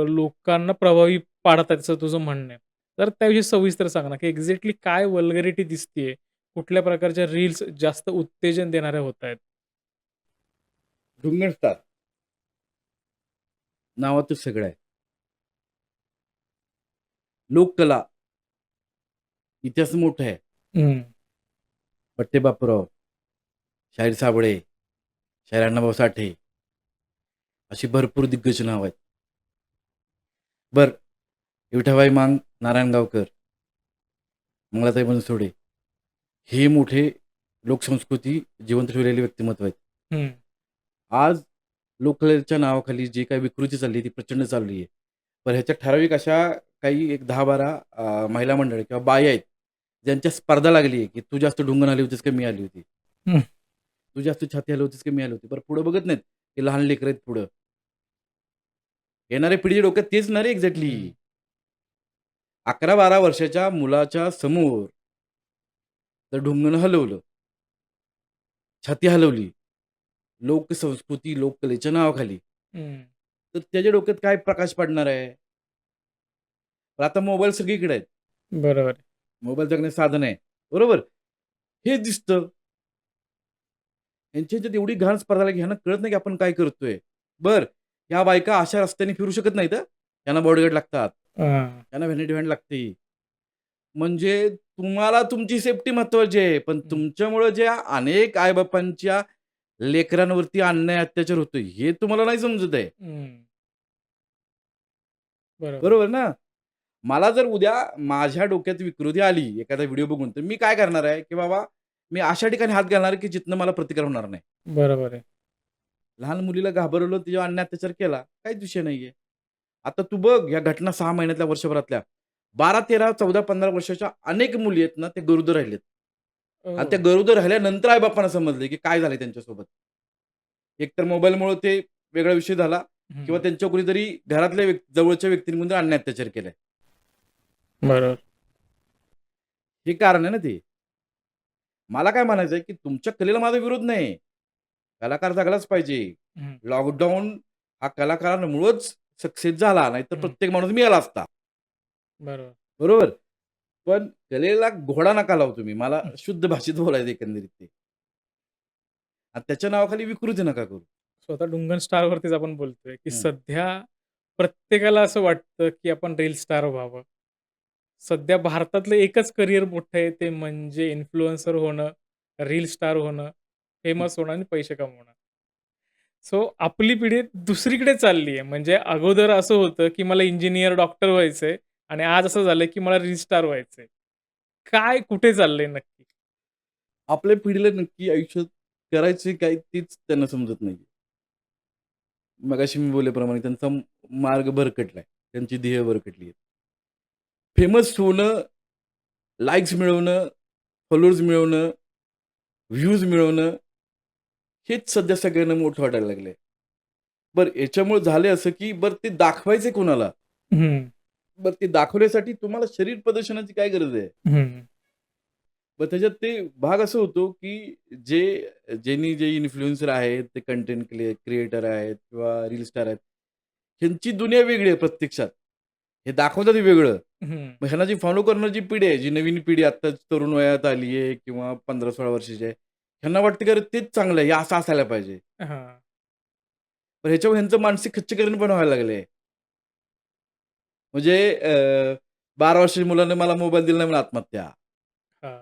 लोकांना प्रभावी पाडत आहेत असं तुझं म्हणणं आहे. तर त्याविषयी सविस्तर सांग ना, की एक्झॅक्टली काय वल्गॅरिटी दिसतीये? कुठल्या प्रकारच्या रील्स जास्त उत्तेजन देणाऱ्या होतायत? ढुंगण स्टार नावातच सगळं आहे. लोककला, इतिहास मोठा आहे. हं. पठ्ठे बापूराव, शाहीर साबळे, शाहीर अण्णाभाऊ साठे अशी भरपूर दिग्गज नावं आहेत. बरं, विठाबाई मांग, नारायण गावकर, मंगलाताई बनसोडे हे मोठे लोकसंस्कृती जिवंत ठेवलेले व्यक्तिमत्व आहेत. हं. आज लोककलेच्या नावाखाली जी काही विकृती चालली ती प्रचंड चालली आहे. पण ह्याच्या ठराविक अशा काही एक 10-12 महिला मंडळ किंवा बाया आहेत, ज्यांच्या स्पर्धा लागली की तू जास्त ढुंगण आली होतीस का मी आली होती, हं. तू जास्त छाती आली होतीस का मी आली होती. बरं पुढे बघत नाहीत की लहान लेकरं आहेत पुढं. येणाऱ्या पिढीच्या डोक्यात तेच ना रे एक्झॅक्टली. हं. 11-12 वर्षाच्या मुलाच्या समोर जर ढुंगण हलवलं, छाती हलवली, लोकसंस्कृती, लोककलेच्या नावाखाली, हं. तर त्याच्या डोक्यात काय प्रकाश पडणार आहे? तर आता मोबाईल सगळीकडे आहेत. बरोबर आहे. मोबाईल जगण्याचं साधन आहे. बरोबर? हे दिसतं. यांच्या ह्याच्यात एवढी घाण स्पर्धा लागली, ह्यांना कळत नाही की आपण काय करतोय. बरं, ह्या बायका अशा रस्त्याने फिरू शकत नाहीत हं. त्यांना बॉडीगार्ड लागतात. हां. त्यांना व्हॅनिटी व्हॅन लागते. म्हणजे तुम्हाला तुमची सेफ्टी महत्त्वाची आहे. पण हं. तुमच्यामुळं ज्या अनेक आई-बापांच्या लेकरांवरती अन्याय अत्याचार होतोय, हे तुम्हाला नाही समजत आहे. हं. बरोबर. बरोबर ना? मला जर उद्या माझ्या डोक्यात विकृती आली एखादा व्हिडिओ बघून, तर मी काय करणार आहे, की बाबा मी अशा ठिकाणी हात घालणार आहे, की जिथनं मला प्रतिकार होणार नाही. बरोबर आहे. लहान मुलीला घाबरवलं, तिच्यावर अन्याय अत्याचार केला, काहीच विषय नाहीये. आता तू बघ या घटना 6 महिन्यातल्या, वर्षभरातल्या 12, 13, 14, 15 वर्षाच्या अनेक मुली आहेत ना, ते गरोदर राहिलेत. आणि त्या ओह! गरोदर राहिल्यानंतर आई-बापांना समजले, की काय झालंय त्यांच्यासोबत. एकतर मोबाईलमुळं ते वेगळा विषय झाला किंवा हं. त्यांच्या कुणीतरी घरातल्या जवळच्या व्यक्तींनी अन्याय अत्याचार केलाय. बरोबर. हे कारण आहे ना ते. मला काय म्हणायचं आहे, की तुमच्या कलेला माझा विरोध नाही. कलाकार जगलाच पाहिजे. हं. लॉकडाऊन हा कलाकारांमुळंच सक्सेस झाला, नाहीतर हं. प्रत्येक माणूस मेला असता. बरोबर. बरोबर? पण कलेला घोडा नका लावू तुम्ही. मला हं. शुद्ध भाषेत बोलायचं एकंदरीत ते. आणि त्याच्या नावाखाली विकृती नका करू. स्वतः डुंगन स्टारवरतीच आपण बोलतोय, की हं. सध्या प्रत्येकाला असं वाटतं, की आपण रील स्टार व्हावं. सध्या भारतातलं एकच करियर मोठं आहे, ते म्हणजे इन्फ्लुएन्सर होणं, रील स्टार होणं, हं. फेमस होणं आणि पैसे कमवणं. सो आपली पिढी दुसरीकडे चालली आहे. म्हणजे अगोदर असं होतं, की मला इंजिनिअर, डॉक्टर व्हायचंय आणि आज असं झालंय, की मला रील स्टार व्हायचंय. काय कुठे चाललंय नक्की? आपल्या पिढीला नक्की आयुष्यात करायचे काय तेच त्यांना समजत नाहीये. मगाशी मी बोलल्याप्रमाणे त्यांचा मार्ग भरकटलाय. त्यांची ध्येय भरकटली आहेत. फेमस होणं, लाइक्स मिळवणं, फॉलोअर्स मिळवणं, व्ह्यूज मिळवणं, हेच सध्या सगळ्यांना मोठं वाटायला लागलंय. बरं याच्यामुळे झालंय असं, की बरं ते दाखवायचंय कोणाला? हं, बरं ते दाखवण्यासाठी तुम्हाला शरीर प्रदर्शनाची काय गरज आहे? हं. मग त्याच्यात ते भाग असं होतो, की जे इन्फ्लुएन्सर आहेत, ते कंटेंट क्रिएटर आहेत किंवा रील स्टार आहेत, ह्यांची दुनिया वेगळी आहे प्रत्यक्षात. हे दाखवतात हे वेगळं. हं. मग ह्यांना जी फॉलो करणारी पिढी आहे, जी नवीन पिढी आत्ताच तरुण वयात आली आहे किंवा 15-16 वर्षाची आहे, ह्यांना वाटतं की अरे तेच चांगलं आहे, हे असं असायला पाहिजे. हां, पण ह्याच्यामुळे ह्यांचं मानसिक खच्चीकरण पण व्हायला लागलंय. म्हणजे 12 वर्षाच्या मुलाने मला मोबाईल दिला नाही म्हणून आत्महत्या. हां.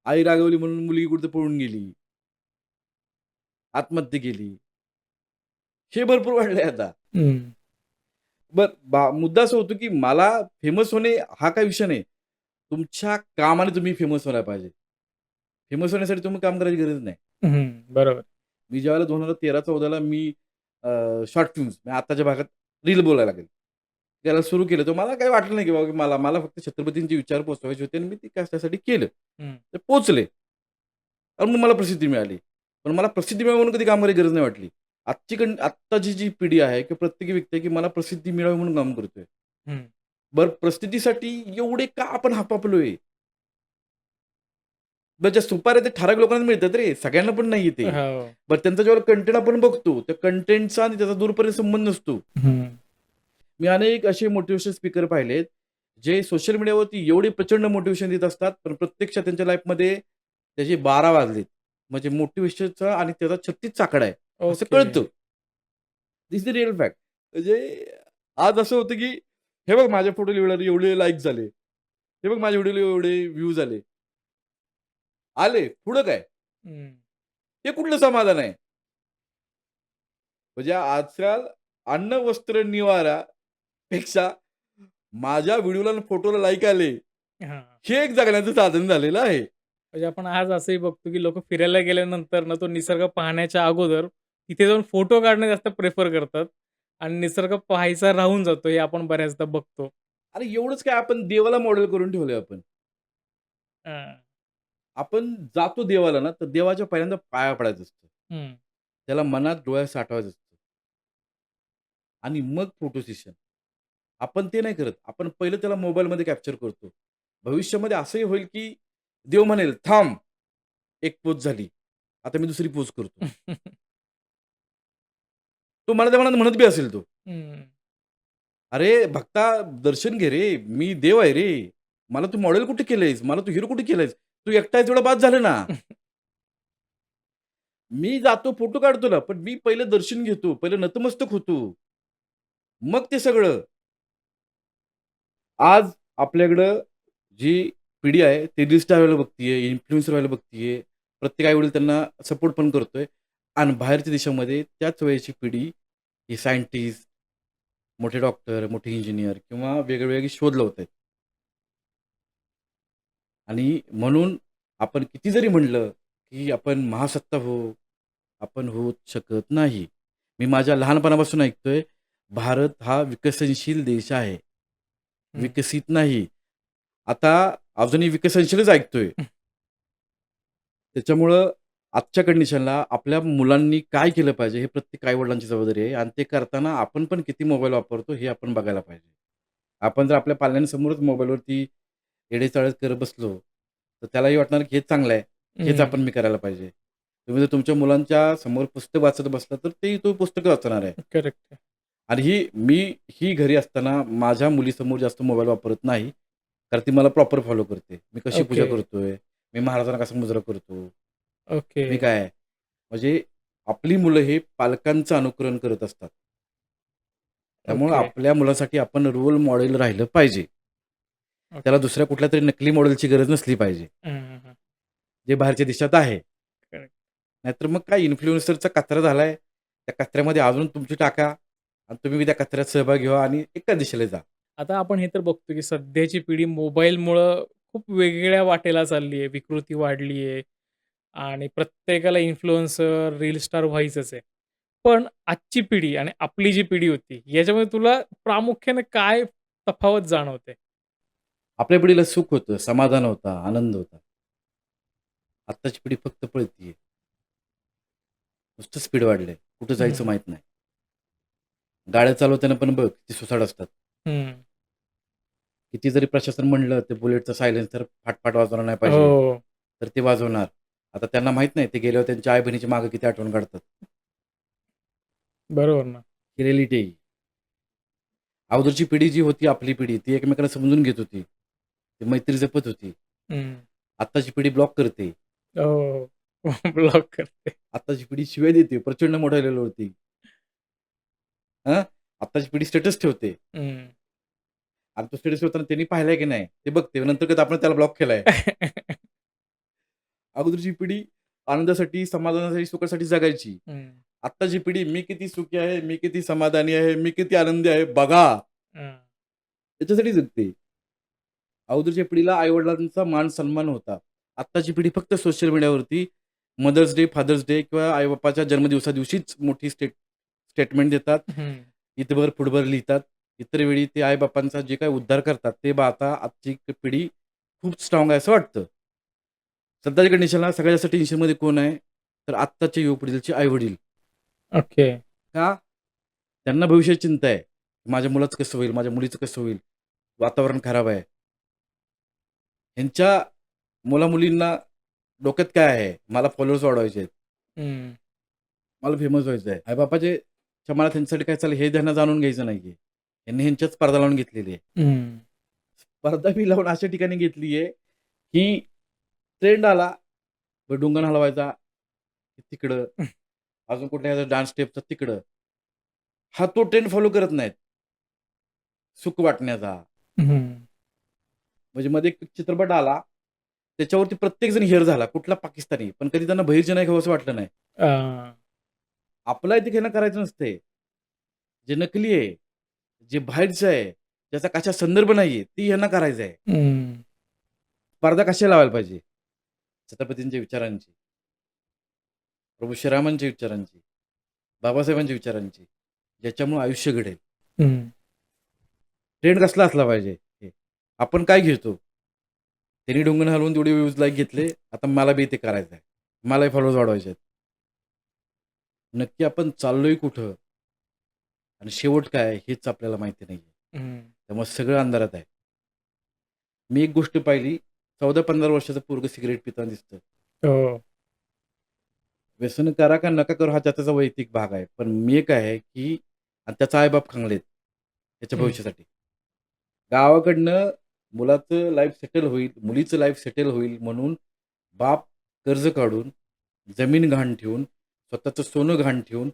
आई रागवली म्हणून मुलगी कुठे पळून गेली, आत्महत्या केली. हे भरपूर वाढलंय आता. हं, मुद्दा असा होतो, की मला फेमस होणे हा काही विषय नाही. तुमच्या कामाने तुम्ही फेमस व्हायला पाहिजे. फेमस होण्यासाठी तुम्ही काम करायची गरज नाही. हं. बरोबर. मी ज्यावेळेला 2013-14ला मी शॉर्ट फिल्म्स म्हणजे आत्ताच्या भागात रील बोलायला लागेल. त्याला सुरू केलं, तर मला काही वाटलं नाही, की बाबा मला मला फक्त छत्रपतींचे विचार पोहोचवायचे होते आणि मी ते त्यासाठी केलं. हं, ते पोहोचले. आणि मग मला प्रसिद्धी मिळाली. पण मला प्रसिद्धी मिळावी म्हणून कधी काम करायची गरज नाही वाटली. आत्ताची जी पिढी आहे किंवा प्रत्येक व्यक्ती आहे, की मला प्रसिद्धी मिळावी म्हणून काम करतोय. हं. बरं प्रसिद्धीसाठी एवढे का आपण हापापलोय? बरं ज्या सुपाऱ्या ते ठराविक लोकांना मिळतात रे, सगळ्यांना पण नाही ते. हो. बरं त्यांचा जेव्हा कंटेंट आपण बघतो, त्या कंटेंटचा आणि त्याचा दूरपर्यंत संबंध नसतो. हं. मी अनेक असे मोटिव्हेशनल स्पीकर पाहिलेत, जे सोशल मीडियावरती एवढे प्रचंड मोटिव्हेशन देत असतात, पण प्रत्यक्षात त्यांच्या लाईफमध्ये त्याचे 12 वाजलेत. म्हणजे मोटिव्हेशनचा आणि त्याचा 36 आकडा आहे, असं ओके. कळतं. दिस इज द रिअल फॅक्ट. म्हणजे आज असं होतं, की हे बघ माझ्या फोटोला एवढे लाईक झाले. हे बघ माझ्या व्हिडिओला एवढे व्ह्यूज आले. आले, पुढं काय? हं. हे कुठलं समाधान आहे? म्हणजे आजकाल अन्न, वस्त्र, निवारा पेक्षा माझ्या व्हिडिओला आणि फोटोला लाईक आले, हां. हे एक जगण्याचं साधन झालेलं आहे. म्हणजे आपण आज असंही बघतो, की लोकं फिरायला गेल्यानंतर ना, तो निसर्ग पाहण्याच्या अगोदर तिथे जाऊन फोटो काढणं जास्त प्रिफर करतात आणि निसर्ग पाहायचा राहून जातो, हे आपण बऱ्याचदा बघतो. अरे एवढंच काय आपण देवाला मॉडेल करून ठेवलंय आपण. हां. आपण जातो देवाला ना, तर देवाच्या पहिल्यांदा पाया पडायचं असतं. हं. त्याला मनात डोळ्यात साठवायचं असतं आणि मग फोटो सेशन. आपण ते नाही करत. आपण पहिलं त्याला मोबाईलमध्ये कॅप्चर करतो. भविष्यामध्ये असंही होईल, की देव म्हणेल, "थांब, एक पोज झाली. आता मी दुसरी पोज करतो." तो मनातल्या मनात म्हणत बी असेल तो. हं. "अरे भक्ता दर्शन घे रे, मी देव आहे रे. मला तू मॉडेल कुठे केलंयस? मला तू हिरो कुठे केलंयस? तू एकटा आहेस एवढं बास झालं ना." मी जातो फोटो काढतो ना, पण मी पहिलं दर्शन घेतो. पहिलं नतमस्तक होतो. मग ते सगळं. आज आपल्याकडं जी पिढी आहे, ती रील स्टार व्हायला बघतीये, इन्फ्लुएन्सर व्हायला बघतीये. प्रत्येक आई-वडील त्यांना सपोर्ट पण करतोय आणि बाहेरच्या देशामध्ये त्याच वयाची पिढी ही सायंटिस्ट, मोठे डॉक्टर, मोठे इंजिनिअर किंवा वेगवेगळे शोध लावत आहेत. आणि म्हणून आपण किती जरी म्हणलं, की आपण महासत्ता होऊ, आपण होऊच शकत नाही. मी माझ्या लहानपणापासून ऐकतोय, भारत हा विकसनशील देश आहे. हं. विकसित नाही. आता अजूनही विकसनशीलच ऐकतोय. त्याच्यामुळं आजच्या कंडिशनला आपल्या मुलांनी काय केलं पाहिजे, हे प्रत्येक आई-वडिलांची जबाबदारी आहे आणि ते करताना आपण पण किती मोबाईल वापरतो, हे आपण बघायला पाहिजे. आपण जर आपल्या पाल्यांसमोरच मोबाईलवरती येडे-चाळे करत बसलो, तर त्यालाही वाटणार की हेच चांगलं आहे. हेच हं. आपण मी करायला पाहिजे. तुम्ही जर तुमच्या मुलांच्या समोर पुस्तक वाचत बसला, तर तेही तो पुस्तकं वाचणार आहे. करेक्ट. आणि मी घरी असताना माझ्या मुलीसमोर जास्त मोबाईल वापरत नाही. कारण ती मला प्रॉपर फॉलो करते. मी कशी पूजा ओके. करतोय, मी महाराजांना कसा मुजरा करतो, ओके. मी काय म्हणजे आपली मुलं हे पालकांचं अनुकरण करत असतात. त्यामुळं ओके. आपल्या मुलासाठी आपण रोल मॉडेल राहिलं पाहिजे. ओके. त्याला दुसऱ्या कुठल्यातरी नकली मॉडेलची गरज नसली पाहिजे, हं, हं, हं. जे बाहेरच्या देशात आहे. करेक्ट. नाहीतर मग काय इन्फ्लुएन्सरचा कचरा झालाय. त्या कचऱ्यामध्ये अजून तुमची टाका आणि तुम्ही बी त्या कचऱ्यात सहभागी व्हा आणि एका दिशेला जा. आता आपण हे तर बघतो, की सध्याची पिढी मोबाईलमुळं खूप वेगळ्या वाटेला चालली आहे. विकृती वाढली आहे आणि प्रत्येकाला इन्फ्लुएन्सर, रील स्टार व्हायचंच आहे. पण आजची पिढी आणि आपली जी पिढी होती, याच्यामध्ये तुला प्रामुख्याने काय तफावत जाणवते? आपल्या पिढीला सुख होतं, समाधान होता, आनंद होता. आत्ताची पिढी फक्त पळतीये. नुसतं स्पीड वाढलंय. कुठं जायचं हं. माहीत नाही. गाड्या चालवताना पण बघ किती सुसाट असतात. हं. किती जरी प्रशासन म्हणलं ते बुलेटचा सायलेन्सर फाट वाजवला नाही पाहिजे, हो. तर ते वाजवणार. आता त्यांना माहीत नाही ते गेल्यावर त्यांच्या आई-बहिणीची मागे किती आठवण काढतात. बरोबर ना. ही रिॲलिटी आहे. अगोदरची पिढी जी होती आपली पिढी ती एकमेकांना समजून घेत होती. ती मैत्री जपत होती. हं. आत्ताची पिढी ब्लॉक करते. हो. ब्लॉक करते. आत्ताची पिढी शिव्या देते प्रचंड मोठ्या लेव्हलवरती. हं? आत्ताची पिढी स्टेटस ठेवते. हं. आणि तो स्टेटस ठेवताना त्यांनी पाहिलाय की नाही ते बघते. नंतर कधी आपण त्याला ब्लॉक केलाय. अगोदरची पिढी आनंदासाठी, समाधानासाठी, सुखासाठी जगायची. हं. आत्ताची पिढी मी किती सुखी आहे, मी किती समाधानी आहे, मी किती आनंदी आहे बघा. हं. त्याच्यासाठी जगते. अगोदरच्या पिढीला आई-वडिलांचा मान-सन्मान होता. आत्ताची पिढी फक्त सोशल मीडियावरती मदर्स डे, फादर्स डे किंवा आई-बापाच्या जन्मदिवसादिवशीच मोठी स्टेटमेंट देतात. हं. इथभर फुटभर लिहितात. इतर वेळी ते आई-बापांचा जे काही उद्धार करतात, ते आता आजची पिढी खूप स्ट्राँग आहे असं वाटतं. सध्याच्या कंडिशनला सगळ्यात जास्त टेन्शनमध्ये कोण आहे? तर आत्ताच्या युवा पिढीचे आई-वडील. ओके. का? त्यांना भविष्याची चिंता आहे. माझ्या मुलाचं कसं होईल? माझ्या मुलीचं कसं होईल? वातावरण खराब आहे. ह्यांच्या मुला-मुलींना डोक्यात काय आहे? मला फॉलोअर्स वाढवायचे आहेत. हं. मला फेमस व्हायचं आहे. आई-बापाच्या मला त्यांच्यासाठी काय चाललं हे त्यांना जाणून घ्यायचं नाहीये. यांनी ह्यांच्याच स्पर्धा लावून घेतलेली आहे. हं. स्पर्धा मी लावून अशा ठिकाणी घेतली आहे, की ट्रेंड आला, मग डोंगर हलवायचा तिकडं, अजून कुठल्या डान्स स्टेपचा तिकडं. हा तो ट्रेंड फॉलो करत नाहीत. सुख वाटण्याचा. हं. म्हणजे मध्ये एक चित्रपट आला, त्याच्यावरती प्रत्येकजण हिअर झाला. कुठला पाकिस्तानी. पण कधी त्यांना बहिर्जी नाही खावंसं वाटलं नाही. हां. आपला इथे घेणं करायचं नसते. जे नकली आहे, जे बाहेरचं आहे, ज्याचा कशा संदर्भ नाहीये, ती ह्यांना करायचं आहे. हं. स्पर्धा कशाला लावायला पाहिजे? छत्रपतींच्या विचारांची, प्रभू श्रीरामांच्या विचारांची, बाबासाहेबांच्या विचारांची, ज्याच्यामुळे आयुष्य घडेल. हं. ट्रेंड कसला असला पाहिजे? हे. आपण काय घेतो? त्यांनी ढुंगण हलवून तेवढे व्ह्यूज लाईक घेतले. आता मला बी ते करायचं आहे. मलाही फॉलोअर्स वाढवायचे आहेत. नक्की आपण चाललोय कुठं आणि शेवट काय आहे हेच आपल्याला माहिती नाही. हं. त्यामुळे सगळं अंधारात आहे. मी एक गोष्ट पाहिली, 14-15 वर्षाचं पोरगं सिगारेट पिताना दिसतं. हो. व्यसन करा का नका करू हा त्याचा वैयक्तिक भाग आहे. पण मी एक आहे, की आणि त्याचा आई-बाप खंगलेत त्याच्या हं. भविष्यासाठी. गावाकडनं मुलाचं लाईफ सेटल होईल, मुलीचं लाईफ सेटल होईल म्हणून बाप कर्ज काढून, जमीन गहाण ठेवून, स्वतःचं सोनं गहाण ठेवून,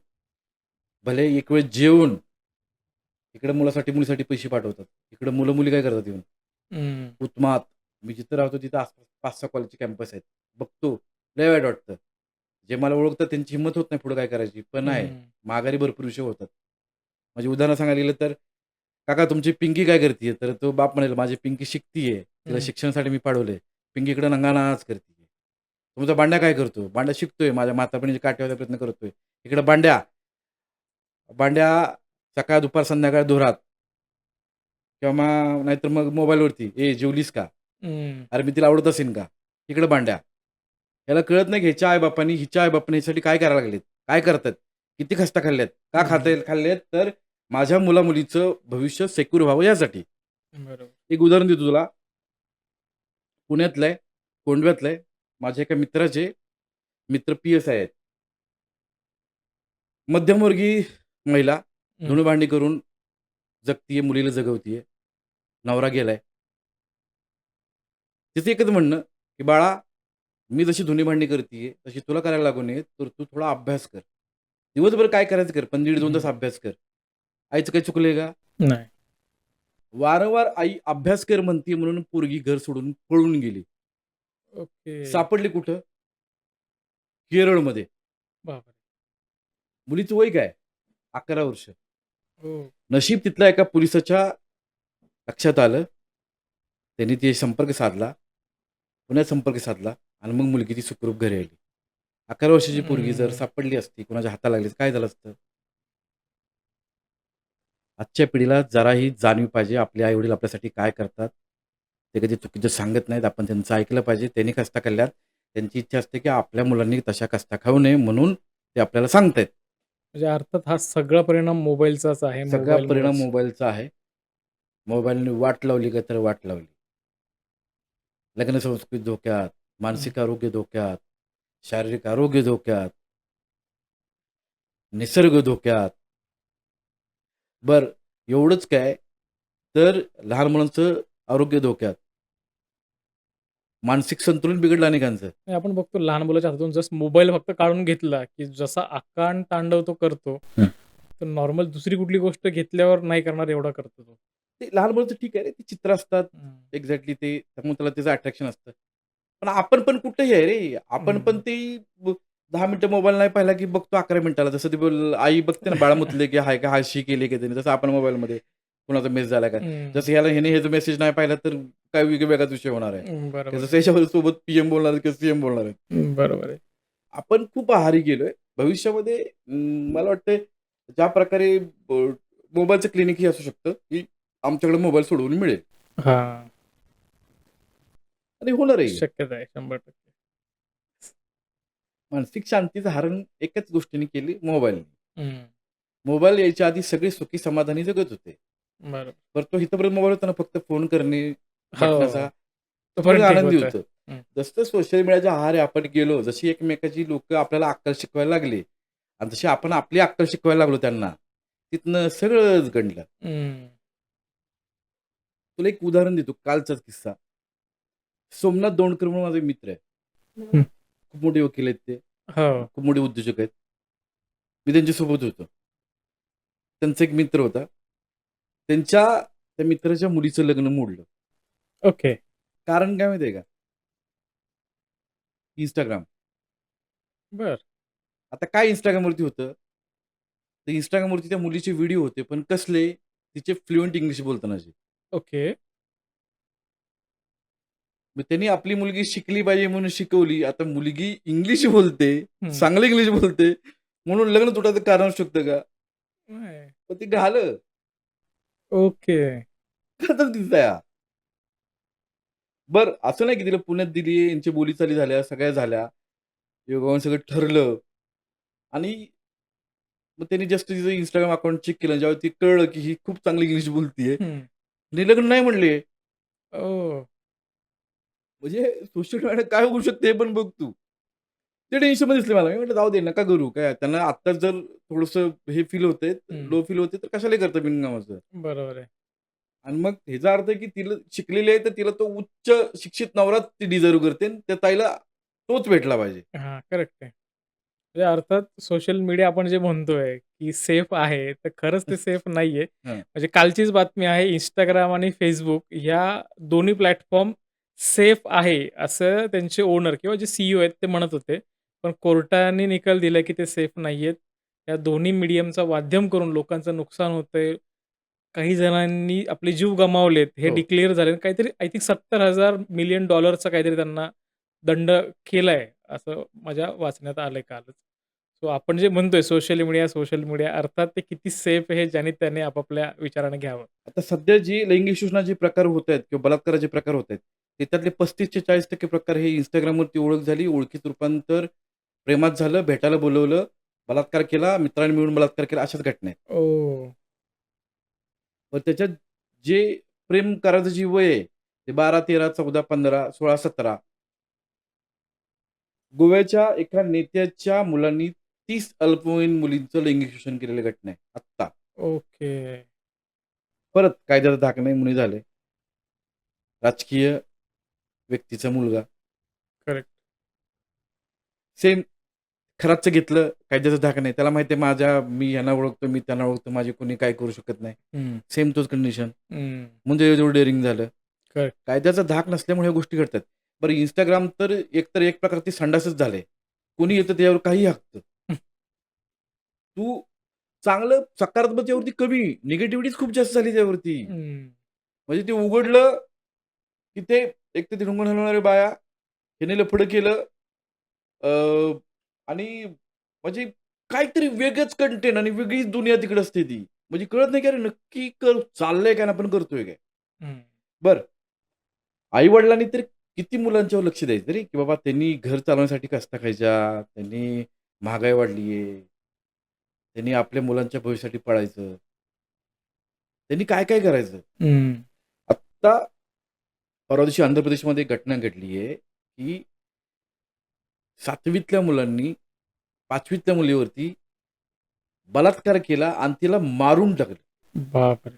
भले एक वेळ जेवून, इकडे मुलासाठी मुलीसाठी पैसे पाठवतात. इकडे मुलं-मुली काय करतात येऊन? हं. उत्मात. मी जिथं राहतो तिथं आसपास 5-6 कॉलेजचे कॅम्पस आहेत. बघतो, लय वाईट वाटतं. जे मला ओळखतात त्यांची हिंमत होत नाही पुढे काय करायची. पण नाही, हं. माघारी भरपूर विषय होतात. म्हणजे उदाहरण सांगायला गेलं तर, "काका तुमची पिंकी काय करतीये?" तर तो बाप म्हणेल, "माझी पिंकी शिकतीये. तिला हं. शिक्षणासाठी मी पाठवलंय. पिंकी इकडे नंगानाच करतीये." "तुमचा बांड्या काय करतो?" "बांड्या शिकतोय. माझ्या म्हातारपणीची काठी प्रयत्न करतोय." "इकडे बांड्या, बांड्या सकाळ, दुपार, संध्याकाळ धुरात." किंवा नाहीतर मग मोबाईलवरती, "ए जेवलीस का? हं. अरे मी तिला आवडत असेन का?" "इकडे भांड्या." ह्याला कळत नाही की ह्याच्या आई-बापांनी, हिच्या आई-बापांनी ह्याच्यासाठी काय करायला लागलेत? काय करतायत? किती खस्ता खाल्ल्यात? का हं. खाल्लेत? तर माझ्या मुला-मुलीचं भविष्य सिक्युअर व्हावं यासाठी. बरोबर. एक उदाहरण देतो तुला. पुण्यातलं आहे, कोंडव्यातलं आहे. माझ्या एका मित्राचे मित्र पी-एस-आय आहेत. मध्यमवर्गीय महिला हं. धुणी-भांडी करून जगतीये, मुलीला जगवतीये. नवरा गेलाय. तिचं एकच म्हणणं, की "बाळा, मी जशी धुणी-भांडी करतीये, तशी तुला करायला लागू नये, तर तू थोडा अभ्यास कर. दिवसभर काय करायचं कर, पण 1.5-2 तास हं. अभ्यास कर." आईचं काही चुकलंय का? नाही. वारंवार आई अभ्यास कर म्हणतीये म्हणून पोरगी घर सोडून पळून गेली. ओके. सापडली कुठं? केरळमध्ये. बापरे! मुलीचं वय काय? 11 वर्ष. हो. नशीब तिथल्या एका पोलिसाच्या लक्षात आलं. त्यांनी ते संपर्क साधला. पुण्यात संपर्क साधला आणि मग मुलगी ती सुखरूप घरी आली. 11 वर्षाची पोरगी जर हं. सापडली असती, कुणाच्या हाताला लागली, तर काय झालं असतं? आजच्या पिढीला जराही जाणीव पाहिजे, आपले आई-वडील आपल्यासाठी काय करतात. ते कधी चुकीचं सांगत नाहीत. आपण त्यांचं ऐकलं पाहिजे. त्यांनी कष्ट काढल्यात. त्यांची इच्छा असते, की आपल्या मुलांनी तशा कष्टा खाऊ नये म्हणून ते आपल्याला सांगतायत. म्हणजे अर्थात हा सगळा परिणाम मोबाईलचाच आहे. सगळा परिणाम मोबाईलमुळेच. मोबाईलचा आहे. मोबाईलने वाट लावली का तर वाट लावली. लग्न संस्कृती धोक्यात, हं. मानसिक आरोग्य धोक्यात, शारीरिक आरोग्य धोक्यात, निसर्ग धोक्यात. बरं एवढंच काय, तर लहान मुलांचं आरोग्य धोक्यात. मानसिक संतुलन बिघडलं अनेकांचं. आणि आपण बघतो लहान मुलाच्या हातातून जस्ट मोबाईल फक्त काढून घेतला, की जसा आकांड तांडव तो करतो, हं. तर नॉर्मल दुसरी कुठली गोष्ट घेतल्यावर नाही करणार एवढा करतो तो. ते लहान मुलाचं ठीक आहे रे, ते चित्र असतात. हं. एक्झॅक्टली ते त्यामुळे त्याला त्याचं अट्रॅक्शन असतं. पण आपण पण कुठेही आहे रे. आपण पण हं. ते 10 मिनिटं मोबाईल नाही पाहिला, की बघतो 11 मिनिटाला. जसं ते आई बघते ना बाळा मुतले, की हाय का हा शी केली का त्याने. तसं आपण मोबाईलमध्ये कुणाचा मेसेज झाला का. हं. जसं ह्याने ह्याचा मेसेज नाही पाहिला, तर काय वेगळाच विषय होणार आहे. की बरोबर आहे. जसं याच्यावर सोबत पी-एम बोलणार आहेत किंवा सीएम बोलणार आहेत. बरोबर आहे. आपण खूप आहारी गेलोय. भविष्यामध्ये मला वाटतंय ज्या प्रकारे मोबाईलचं क्लिनिकही असू शकतं, की आमच्याकडे मोबाईल सोडवून मिळेल हां. आणि होणारही. शक्यता आहे 100%. मानसिक शांतीचं हरण एकच गोष्टीने केली, मोबाईलने. हं. मोबाईल यायच्या आधी सगळे सुखी समाधानी जगत होते. बरोबर. तर तो इथपर्यंत मोबाईल होता ना, फक्त फोन करणे, बटनाचा, हो. तोपर्यंत तोपर्यंत ठीक आनंदी होतं. होतं. हं. जसं सोशल मीडियाच्या आहारी आपण गेलो, जशी एकमेकाची लोकं आपल्याला अक्कल शिकवायला लागली आणि जशी आपण आपली अक्कल शिकवायला लागलो त्यांना, तिथनं सगळंच गंडलं. हं. तुला एक उदाहरण देतो, कालचाच किस्सा. सोमनाथ दौंडकर म्हणून माझा एक मित्र आहे. हं. खूप मोठे वकील आहेत ते. हो. खूप मोठे उद्योजक आहेत. मी त्यांच्यासोबत होतो. त्यांचा एक मित्र होता. त्या मित्राच्या मुलीचं लग्न मोडलं. ओके. कारण काय माहिती आहे का? Instagram. बरं. आता काय Instagramवरती होतं? तर Instagramवरती त्या मुलीचे व्हिडिओ होते, पण कसले? तिचे फ्लुएंट इंग्लिश बोलतानाचे. ओके. मग त्यांनी आपली मुलगी शिकली पाहिजे म्हणून शिकवली. आता मुलगी इंग्लिश बोलते, हं. चांगलं इंग्लिश बोलते, म्हणून लग्न तुटायचं कारण असू शकतं का? नाही. पण ते झालं. ओके. खरंच दिसतंय हा. बरं असं नाही की तिला पुण्यात दिली, यांची बोलीचाली झाल्या, सगळ्या झाल्या. योगायोगाने सगळं ठरलं आणि मग त्यांनी जस्ट तिचं Instagram अकाउंट चेक केलं. ज्यावेळी ती कळलं की ही खूप चांगली इंग्लिश बोलतीये. हं. आणि लग्न नाही म्हणले. ओह! म्हणजे सोशल मीडियाने काय होऊ शकते हे पण बघ तू. ते टेन्शनमध्ये दिसले मला. मी म्हटलं जाऊ दे नका करू. काय त्यांना आत्ताच जर थोडंसं हे फील होतंय, हं. लो फील होते तर कशाला करता बिनकामाचं. बरोबर आहे. आणि मग ह्याचा अर्थ आहे की तिला शिकलेली आहे तर तिला तो उच्च शिक्षित नवराच ती डिझर्व्ह करते आणि त्या ताईला तोच भेटला पाहिजे. हां, करेक्ट आहे. म्हणजे अर्थात सोशल मीडिया आपण जे म्हणतोय, की सेफ आहे, तर खरंच ते सेफ नाहीये. हां. म्हणजे कालचीच बातमी आहे Instagram आणि Facebook ह्या दोन्ही प्लॅटफॉर्म सेफ आहे, असं त्यांचे ओनर किंवा जे सीईओ आहेत ते म्हणत होते. पण कोर्टाने निकाल दिला, की ते सेफ नाहीयेत. या दोन्ही मीडियमचा माध्यम करून लोकांचं नुकसान होतंय. काही जणांनी आपले जीव गमावलेत हे हो. डिक्लेअर झाले. काहीतरी आय थिंक $70,000 मिलियन काहीतरी त्यांना दंड केलाय, असं माझ्या वाचण्यात आलंय कालच. सो आपण जे म्हणतोय सोशल मीडिया अर्थात ते किती सेफ आहे ज्याने त्याने आपापल्या विचाराने घ्यावं. आता सध्या जी लैंगिक शोषणाचे प्रकार होत आहेत किंवा बलात्काराचे प्रकार होत आहेत, त्याच्यातले 35% ते 40% प्रकार हे Instagramवरती ओळख झाली, ओळखीत रूपांतर, प्रेमात झालं, भेटायला बोलवलं, बलात्कार केला, मित्रांनी मिळून बलात्कार केला, अशाच घटना आहेत. ओह! पण त्याच्यात जे प्रेम करायचं जी वय आहे, ते 12, 13, 14, 15, 16, 17 गोव्याच्या एका नेत्याच्या मुलांनी 30 अल्पवयीन मुलींचं लैंगिक शोषण केलेली घटना आहे आत्ता. ओके. परत कायद्याचा धाक नाही म्हणून झाले. राजकीय व्यक्तीचा मुलगा. करेक्ट. सेम खराचं घेतलं, कायद्याचा धाक नाही. त्याला माहिती आहे मी ह्यांना ओळखतो, मी त्यांना ओळखतो, माझे कोणी काय करू शकत नाही. हं, सेम तोच कंडिशन. हं. म्हणजे एवढं डेअरिंग झालं. करेक्ट. कायद्याचा धाक नसल्यामुळे ह्या गोष्टी घडतात. बरं Instagram तर एक प्रकारची संडासच झालंय. कोणी येतं त्याच्यावर काहीही हाकतं. तू चांगलं सकारात्मकतेवरती कमी, निगेटिव्हिटीच खूप जास्त झाली त्यावरती. हं. म्हणजे ते उघडलं, की ते एक तर ते ढुंगण हलवणाऱ्या बाया, ह्याने लफडं केलं अ, आणि म्हणजे काहीतरी वेगळंच कंटेंट आणि वेगळीच दुनिया तिकडे असते ती. म्हणजे कळत नाही की अरे नक्की चाललंय काय आणि आपण करतोय काय? हं. बरं, आई-वडिलांनी तर किती मुलांच्यावर लक्ष द्यायचं रे, की बाबा त्यांनी घर चालवण्यासाठी कष्ट खायच्या, त्यांनी महागाई वाढली आहे, त्यांनी आपल्या मुलांच्या भविष्यासाठी पळायचं. त्यांनी काय-काय करायचं? हं. आत्ता परवा दिवशी आंध्र प्रदेशमध्ये एक घटना घडली आहे, की 7वीतल्या मुलांनी 5वीतल्या मुलीवरती बलात्कार केला आणि तिला मारून टाकलं. बापरे!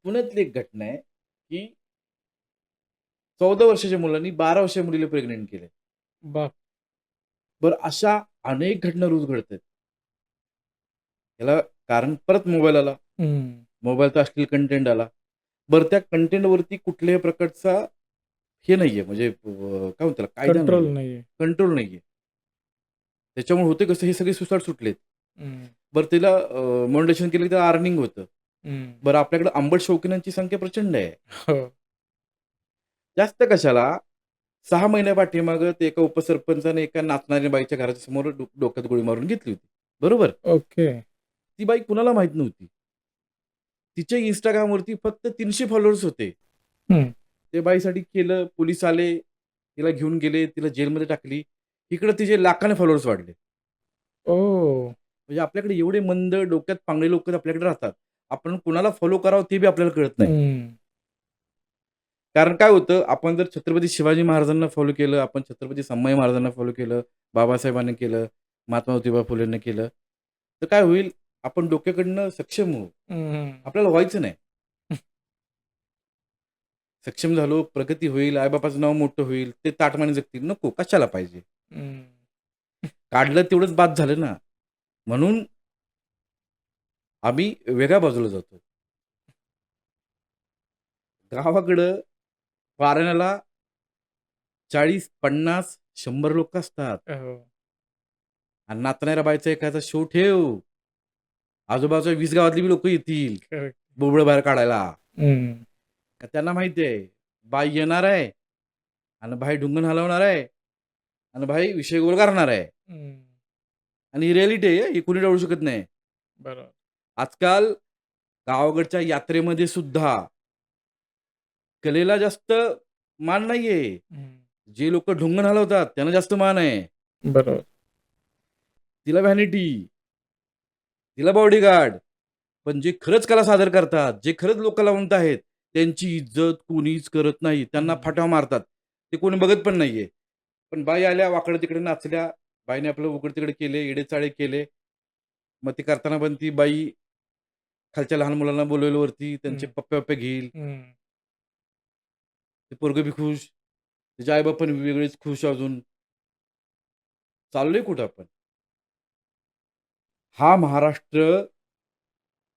पुण्यातली एक घटना आहे, की 14 वर्षाच्या मुलांनी 12 वर्षाच्या मुलीला प्रेग्नंट केलंय. बाप बरं अशा अनेक घटना रोज घडतायत. याला कारण परत मोबाईल आला. हं. मोबाईलचा अश्लील कंटेंट आला. बरं त्या कंटेंटवरती कुठल्याही प्रकारचा हे नाहीये म्हणजे काय म्हणतात त्याला कायदा कंट्रोल नाहीये, नाहीये. कंट्रोल नाहीये. त्याच्यामुळे होते कसं हे सगळे सुसाट सुटलेत. हं, बरं तिला केलं की त्याला अर्निंग होतं. हं. बरं आपल्याकडे आंबट शौकीनांची संख्या प्रचंड आहे. हो. जास्त कशाला 6 महिन्या पाठीमागं ते एका उपसरपंचाने एका नाचणाऱ्या बाईच्या घराच्या समोर डोक्यात गोळी मारून घेतली होती. बरोबर? ओके. ती बाई कुणाला माहीत नव्हती. तिच्या Instagramवरती फक्त 300 फॉलोअर्स होते. हं. ते बाईसाठी केलं, पोलीस आले, तिला घेऊन गेले, तिला जेलमध्ये टाकली. इकडं तिचे लाखाने फॉलोअर्स वाढले. ओह! म्हणजे आपल्याकडे एवढे मंद डोक्यात पांगळे लोकं आपल्याकडे राहतात. आपण कुणाला फॉलो करावं ते बी आपल्याला कळत नाही. हं. कारण काय होतं, आपण जर छत्रपती शिवाजी महाराजांना फॉलो केलं, आपण छत्रपती संभाजी महाराजांना फॉलो केलं, बाबासाहेबांनी केलं, महात्मा ज्योतिबा फुलेंनी केलं, तर काय होईल, आपण डोक्याकडनं सक्षम होऊ. हं. आपल्याला व्हायचं नाही. सक्षम झालो, प्रगती होईल, आई-बापाचं नाव मोठं होईल, ते ताठमाने जगतील. नको, कशाला पाहिजे? हं. काढलं तेवढंच बाद झालं ना. म्हणून आम्ही वेगळ्या बाजूला जातो. गावाकडं पारायणाला 40, 50, 100 लोकं असतात. हो. आणि नाचणाऱ्या बाईचा एखादा शो ठेव. आजूबाजूच्या 20 गावातली बी लोकं येतील, करेक्ट. बोबडं बाहेर काढायला. हं. का त्यांना माहिती आहे, बाई येणार आहे आणि बाई ढुंगण हलवणार आहे आणि बाई विषय गोल करणार आहे. हं. आणि ही रिॲलिटी आहे, ही कुणी टाळू शकत नाही. बरोबर. आजकाल गावाकडच्या यात्रेमध्ये सुद्धा कलेला जास्त मान नाहीये. हं. जे लोक ढुंगण हलवतात त्यांना जास्त मान आहे. बरोबर. तिला व्हॅनिटी, तिला बॉडीगार्ड. पण जे खरंच कला सादर करतात, जे खरंच लोकलावंत आहेत, त्यांची इज्जत कोणीच करत नाही. त्यांना हं. फाटा मारतात. ते कोणी बघत पण नाहीये. पण बाई आल्या, वाकडं-तिकडे नाचल्या, बाईने आपलं उघड-तिकडे केले, येडे-चाळे केले. मग ते करताना पण ती बाई खालच्या लहान मुलांना बोलवेल वरती, त्यांचे हं. पप्पे-वप्पे घेईल. हं. ते पोरगं बी खुश, त्याचे आई-बाप पण वेगळेच खुश अजून. चाललोय कुठं आपण? हा महाराष्ट्र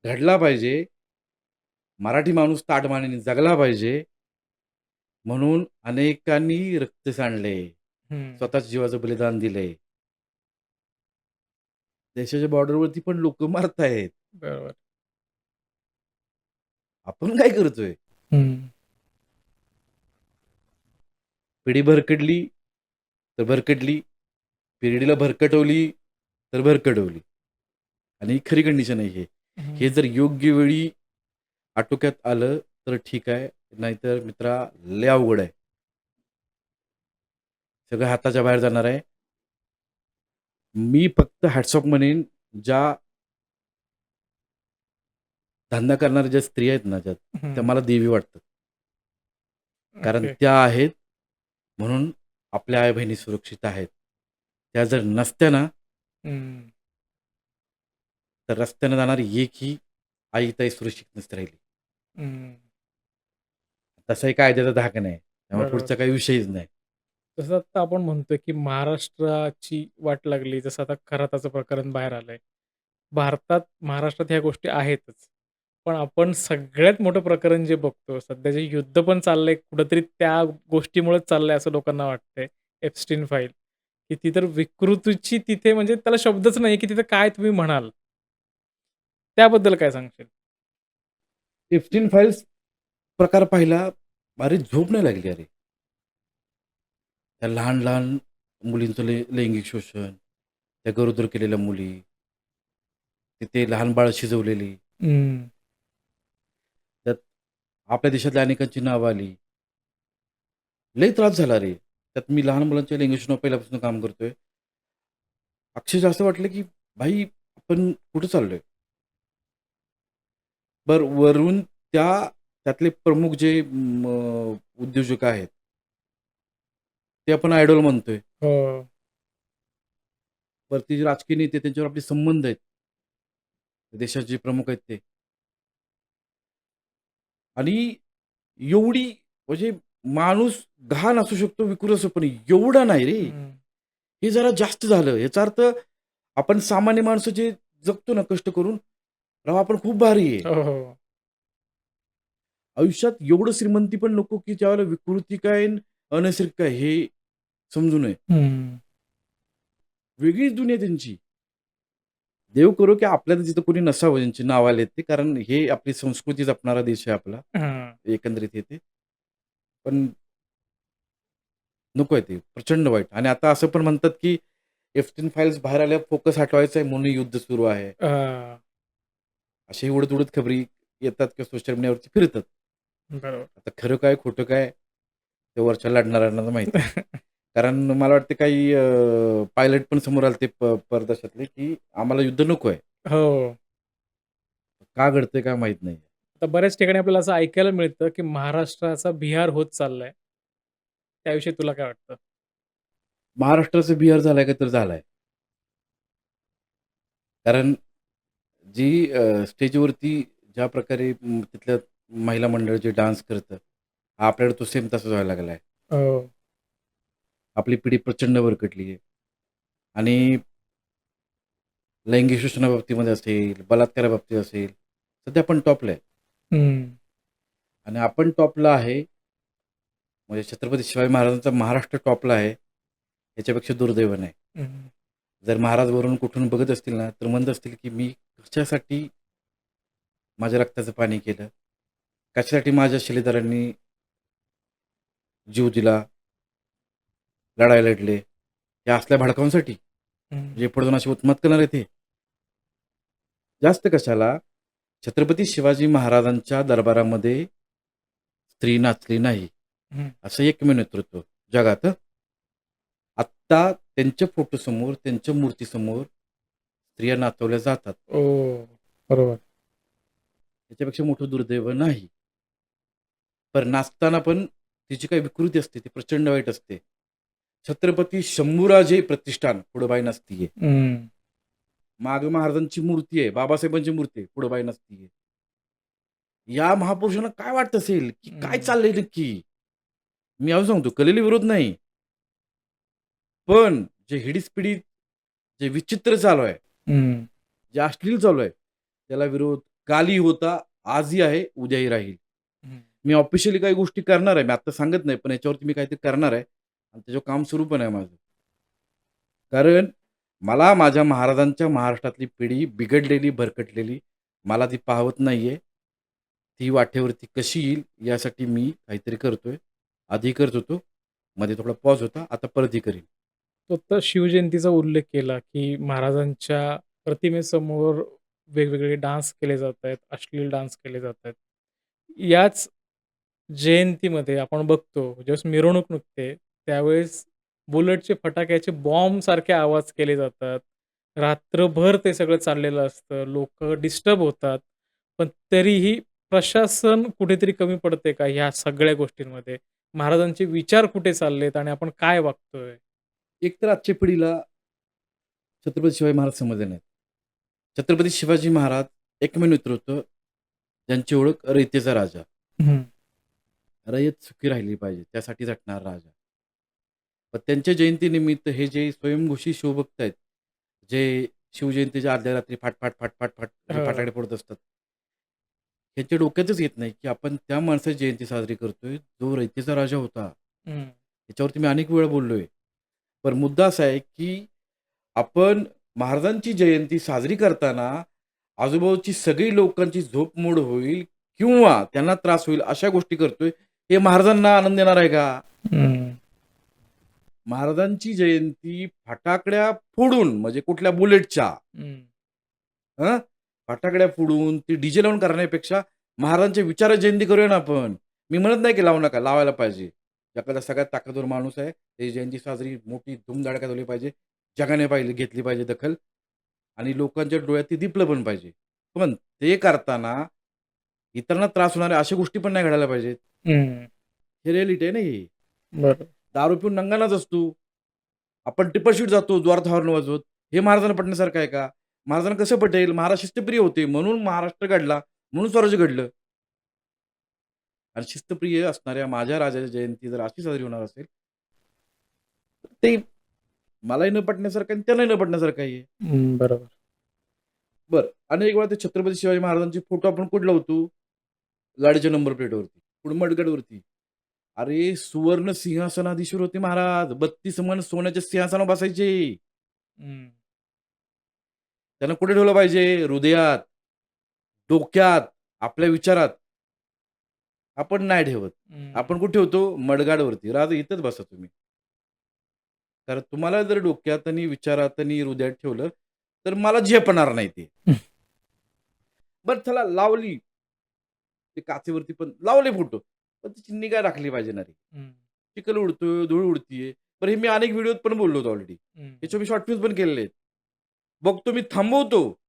घडला पाहिजे. मराठी माणूस ताठमानेने जगला पाहिजे. म्हणून अनेकांनी रक्त सांडले. हं. स्वतःच्या जीवाचं बलिदान दिलंय. देशाच्या बॉर्डरवरती पण लोकं मरतायत. बरोबर. आपण काय करतोय? हं. पिढी भरकटली तर भरकटली. पिढीला भरकटवली तर भरकटवली. आणि ही खरी कंडिशन आहे हे. हे हं. जर योग्य वेळी आटोक्यात आलं तर ठीक आहे. नाहीतर मित्रा लय अवघड आहे. सगळं हाताच्या बाहेर जाणार आहे. मी फक्त हॅट्स ऑफ म्हणेन ज्या धंदा करणाऱ्या ज्या स्त्रिया आहेत ना ज्या, त्या हं. मला देवी वाटतात. कारण ओके. त्या आहेत म्हणून आपल्या आई-बहिणी सुरक्षित आहेत. त्या जर नसत्या ना, हं. तर रस्त्यानं जाणारी एकही आई-ताई सुरक्षित नसती राहिली. हं. तसाही कायद्याचा धाक नाही. त्यामुळे बरोबर. पुढचा काही विषयच नाही. जसं आता आपण म्हणतोय, की महाराष्ट्राची वाट लागली. जसं आता खराताचं प्रकरण बाहेर आलंय. भारतात, महाराष्ट्रात ह्या गोष्टी आहेतच. पण आपण सगळ्यात मोठं प्रकरण जे बघतो, सध्या जे युद्ध पण चाललंय, कुठेतरी त्या गोष्टीमुळेच चाललंय असं लोकांना वाटतंय. एप्स्टीन फाईल, की ती तर विकृतीची तिथे म्हणजे त्याला शब्दच नाही, की तिथे काय तुम्ही म्हणाल? त्याबद्दल काय सांगशील? 15 फाइल्स प्रकार पाहिला, अरे झोप नाही लागली अरे. त्या लहान-लहान मुलींचं लैंगिक शोषण, त्या गरोदर केलेल्या मुली, तिथे लहान बाळं शिजवलेली, हं. त्यात आपल्या देशातल्या अनेकांची नावं आली. लई त्रास झाला रे. त्यात मी लहान मुलांच्या लैंगिक शोषणावर पहिल्यापासून काम करतोय. अक्षरशः असं वाटलं, की भाई आपण कुठे चाललोय? बरं वरून त्यातले प्रमुख जे उद्योजक आहेत, ते आपण आयडॉल म्हणतोय. हो. वरती जे राजकीय नेते त्यांच्यावर आपले संबंध आहेत. देशाचे जे प्रमुख आहेत ते. आणि एवढी म्हणजे माणूस घाण असू शकतो, विकृत असो, पण एवढा नाही रे. हं. हे जरा जास्त झालं. याचा अर्थ आपण सामान्य माणसं जे जगतो ना कष्ट करून, राव आपण खूप भारी आहे. हो, हो. आयुष्यात एवढं श्रीमंती पण नको, की ज्यावेळेला विकृती काय अन् अनैसर्गिक काय हे समजू नये. हं. वेगळीच दुनिया त्यांची. देव करो, की आपल्याला तिथं कोणी नसावं ज्यांची नावं आलेत ते. कारण हे आपली संस्कृती जपणारा देश आहे आपला. हां. एकंदरीत येते. पण नको आहे ते. प्रचंड वाईट. आणि आता असं पण म्हणतात, की एफ-15 फाइल्स बाहेर आल्या फोकस हटवायचा आहे म्हणून युद्ध सुरू आहे. असे उडत-उडत खबरी येतात किंवा सोशल मीडियावरती फिरतात. बरोबर. आता खरं काय, खोटं काय, ते वरच्या लढणाऱ्यांना माहिती आहे. कारण मला वाटतं काही पायलट पण समोर आले ते परदेशातले, की आम्हाला युद्ध नको आहे. हो. का घडतंय काय माहीत नाही. तर बऱ्याच ठिकाणी आपल्याला असं ऐकायला मिळतं, की महाराष्ट्राचा बिहार होत चाललाय. त्याविषयी तुला काय वाटतं? महाराष्ट्राचं बिहार झालाय का तर झालाय. कारण जी स्टेजवरती ज्या प्रकारे तिथल्या महिला मंडळ जे डान्स करतं, आपल्याकडे तो सेम तसाच व्हायला लागलाय. हो. आपली पिढी प्रचंड भरकटली आहे. आणि लैंगिक शोषणाबाबतीमध्ये असेल, बलात्काराबाबतीत असेल, सध्या आपण टॉपला आहे. हं. आणि आपण टॉपला आहे, म्हणजे छत्रपती शिवाजी महाराजांचा महाराष्ट्र टॉपला आहे, याच्यापेक्षा दुर्दैव नाही. हं. जर महाराज वरून कुठून बघत असतील ना, तर म्हणत असतील, की मी कशासाठी माझ्या रक्ताचं पाणी केलं, कशासाठी माझ्या शिलेदारांनी जीव दिला, लढाई लढले, या असल्या भडकांसाठी, हं. जे पुढे जाऊन असे उत्मात करणार आहे ते. जास्त कशाला, छत्रपती शिवाजी महाराजांच्या दरबारामध्ये स्त्री नाचली नाही. हं. असं एकमेव नेतृत्व जगात. आत्ता त्यांच्या फोटोसमोर, त्यांच्या मूर्तीसमोर स्त्रिया नाचवल्या जातात. ओह! बरोबर. त्याच्यापेक्षा मोठं दुर्दैव नाही. पण नाचताना पण तिची काही विकृती असते, ती प्रचंड वाईट असते. छत्रपती शंभूराजे प्रतिष्ठान पुढं बाई नाचतीये. हं. मागं महाराजांची मूर्ती आहे, बाबासाहेबांची मूर्ती आहे, पुढं बाई नाचतीये. या महापुरुषांना काय वाटत असेल, की काय हं. चाललंय नक्की? मी अजून सांगतो, कलेला विरोध नाही. पण जे हिडीस-पिडीत, जे विचित्र चालू आहे, हं. जे अश्लील चालू आहे, त्याला विरोध कालही होता, आजही आहे, उद्याही राहील. हं. मी ऑफिशियली काही गोष्टी करणार आहे. मी आत्ता सांगत नाही, पण याच्यावरती मी काहीतरी करणार आहे आणि त्याच्यावर काम सुरू पण आहे माझं. कारण मला माझ्या महाराजांच्या महाराष्ट्रातली पिढी बिघडलेली, भरकटलेली, मला ती पाहवत नाहीये. ती वाटेवरती कशी येईल यासाठी मी काहीतरी करतोय. आधी करत होतो. मध्ये थोडा पॉज होता. आता परतही करीन. तो आता शिवजयंतीचा उल्लेख केला, की महाराजांच्या प्रतिमेसमोर वेगवेगळे डान्स केले जातायत, अश्लील डान्स केले जातायत. याच जयंतीमध्ये आपण बघतो, ज्यावेळेस मिरवणूक निघते, त्यावेळेस बुलेटचे फटाक्याचे बॉम्बसारखे आवाज केले जातात. रात्रभर ते सगळं चाललेलं असतं. लोकं डिस्टर्ब होतात. पण तरीही प्रशासन कुठेतरी कमी पडते का ह्या सगळ्या गोष्टींमध्ये? महाराजांचे विचार कुठे चाललेत आणि आपण काय वागतोय? एकतर आजच्या पिढीला छत्रपती शिवाजी महाराज समजले नाहीत. छत्रपती शिवाजी महाराज एकमेव नेतृत्व ज्यांची ओळख रयतेचा राजा. हं. रयत सुखी राहिली पाहिजे त्यासाठी झटणारा राजा. पण त्यांच्या जयंतीनिमित्त हे जे स्वयंघोषी शिवभक्त आहेत, जे शिवजयंतीच्या आदल्या रात्री फाट, फाट, फाट, फाट, फाट जे हो. फटाकडे फोडत असतात. ह्यांच्या डोक्यातच येत नाही, की आपण त्या माणसाची जयंती साजरी करतोय, जो रयतेचा राजा होता. हं. याच्यावरती मी अनेक वेळा बोललोय. पण मुद्दा असा आहे, की आपण महाराजांची जयंती साजरी करताना आजूबाजूची सगळी लोकांची झोपमोड होईल किंवा त्यांना त्रास होईल अशा गोष्टी करतोय. हे महाराजांना आनंद देणार आहे का? हं. महाराजांची जयंती फटाकड्या फोडून म्हणजे कुठल्या बुलेटच्या हं. हं? फटाकड्या फोडून ती डीजे लावून करण्यापेक्षा महाराजांच्या विचारात जयंती करूया ना आपण. मी म्हणत नाही की लावू नका, लावायला पाहिजे. जगातला सगळ्यात ताकदवर माणूस आहे. त्याची जयंती साजरी मोठी धूमधडाक्यात झाली पाहिजे. जगाने पाहिली घेतली पाहिजे दखल आणि लोकांच्या डोळ्यात ती दिपलं पण पाहिजे. पण ते करताना इतरांना त्रास होणाऱ्या अशा गोष्टी पण नाही घडायला पाहिजेत. हं. हे रिॲलिटी आहे ना ही. बरोबर. दारू पिऊन नंगानाच असतो. आपण टिपरशीट जातो द्वारात हॉर्न वाजवत. हे महाराजांना पटण्यासारखं आहे का? महाराजांना कसं पटेल? महाराज शिस्तप्रिय होते म्हणून महाराष्ट्र घडला, म्हणून स्वराज्य घडलं. आणि शिस्तप्रिय असणाऱ्या माझ्या राजाची जयंती जर अशी साजरी होणार असेल, तर ते मलाही न पटण्यासारखं आणि त्यालाही न पटण्यासारखं आहे. बरोबर. बरं, अनेक वेळा ते छत्रपती शिवाजी महाराजांचे फोटो आपण कुठे लावतो? गाडीच्या नंबर प्लेटवरती, कुठं मडगडवरती. अरे, सुवर्ण सिंहासनाधीश्वर होते महाराज. 32 मन सोन्याच्या सिंहासनावर बसायचे. हं. त्यांना कुठे ठेवलं पाहिजे? हृदयात, डोक्यात, आपल्या विचारात. आपण नाही ठेवत. हं. आपण कुठे ठेवतो? मडगाडवरती. राजा इथंच बसा तुम्ही. कारण तुम्हाला जर डोक्यात आणि विचारात आणि हृदयात ठेवलं, तर मला झेपणार नाही ते. बरं चला लावली. ते काचेवरती पण लावले फोटो. पण त्याची निगा राखली पाहिजे ना रे. हं. चिखल उडतोय, धूळ उडतीये. बरं हे मी अनेक व्हिडिओत पण बोललो होतो ऑलरेडी. हं. याच्यावर मी शॉर्ट फिल्म्स पण केलेले आहेत. बघतो मी थांबवतो.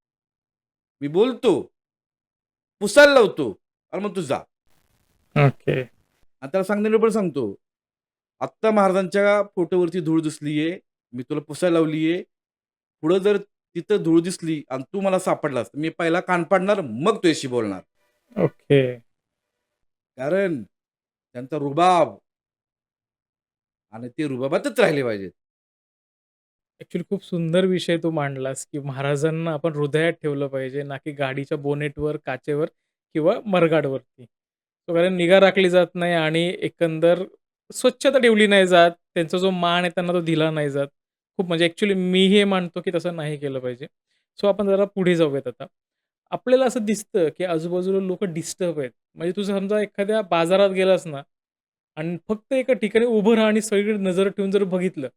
मी बोलतो, पुसायला लावतो आणि मग तू जा. ओके. आणि त्याला सांगताना पण सांगतो, आत्ता महाराजांच्या फोटोवरती धूळ दिसलीये, मी तुला पुसायला लावलीये. पुढं जर तिथं धूळ दिसली आणि तू मला सापडलास, तर मी पहिला कान पाडणार, मग तुझ्याशी बोलणार. ओके. कारण त्यांचा रुबाब आणि ते रुबाबातच राहिले पाहिजेत. ॲक्चुअली खूप सुंदर विषय तू मांडलास, की महाराजांना आपण हृदयात ठेवलं पाहिजे, ना की गाडीच्या बोनेटवर, काचेवर किंवा मरगाडवरती. तो कारण निगा राखली जात नाही आणि एकंदर स्वच्छता ठेवली नाही जात. त्यांचा जो मान आहे त्यांना तो दिला नाही जात. खूप म्हणजे ॲक्चुअली मी हे मानतो, की तसं नाही केलं पाहिजे. सो आपण जरा पुढे जाऊयात आता. आपल्याला असं दिसतं, की आजूबाजूला लोकं डिस्टर्ब आहेत. म्हणजे तू समजा एखाद्या बाजारात गेलास ना आणि फक्त एका ठिकाणी उभं राहा आणि सगळीकडे नजर ठेवून जर बघितलं,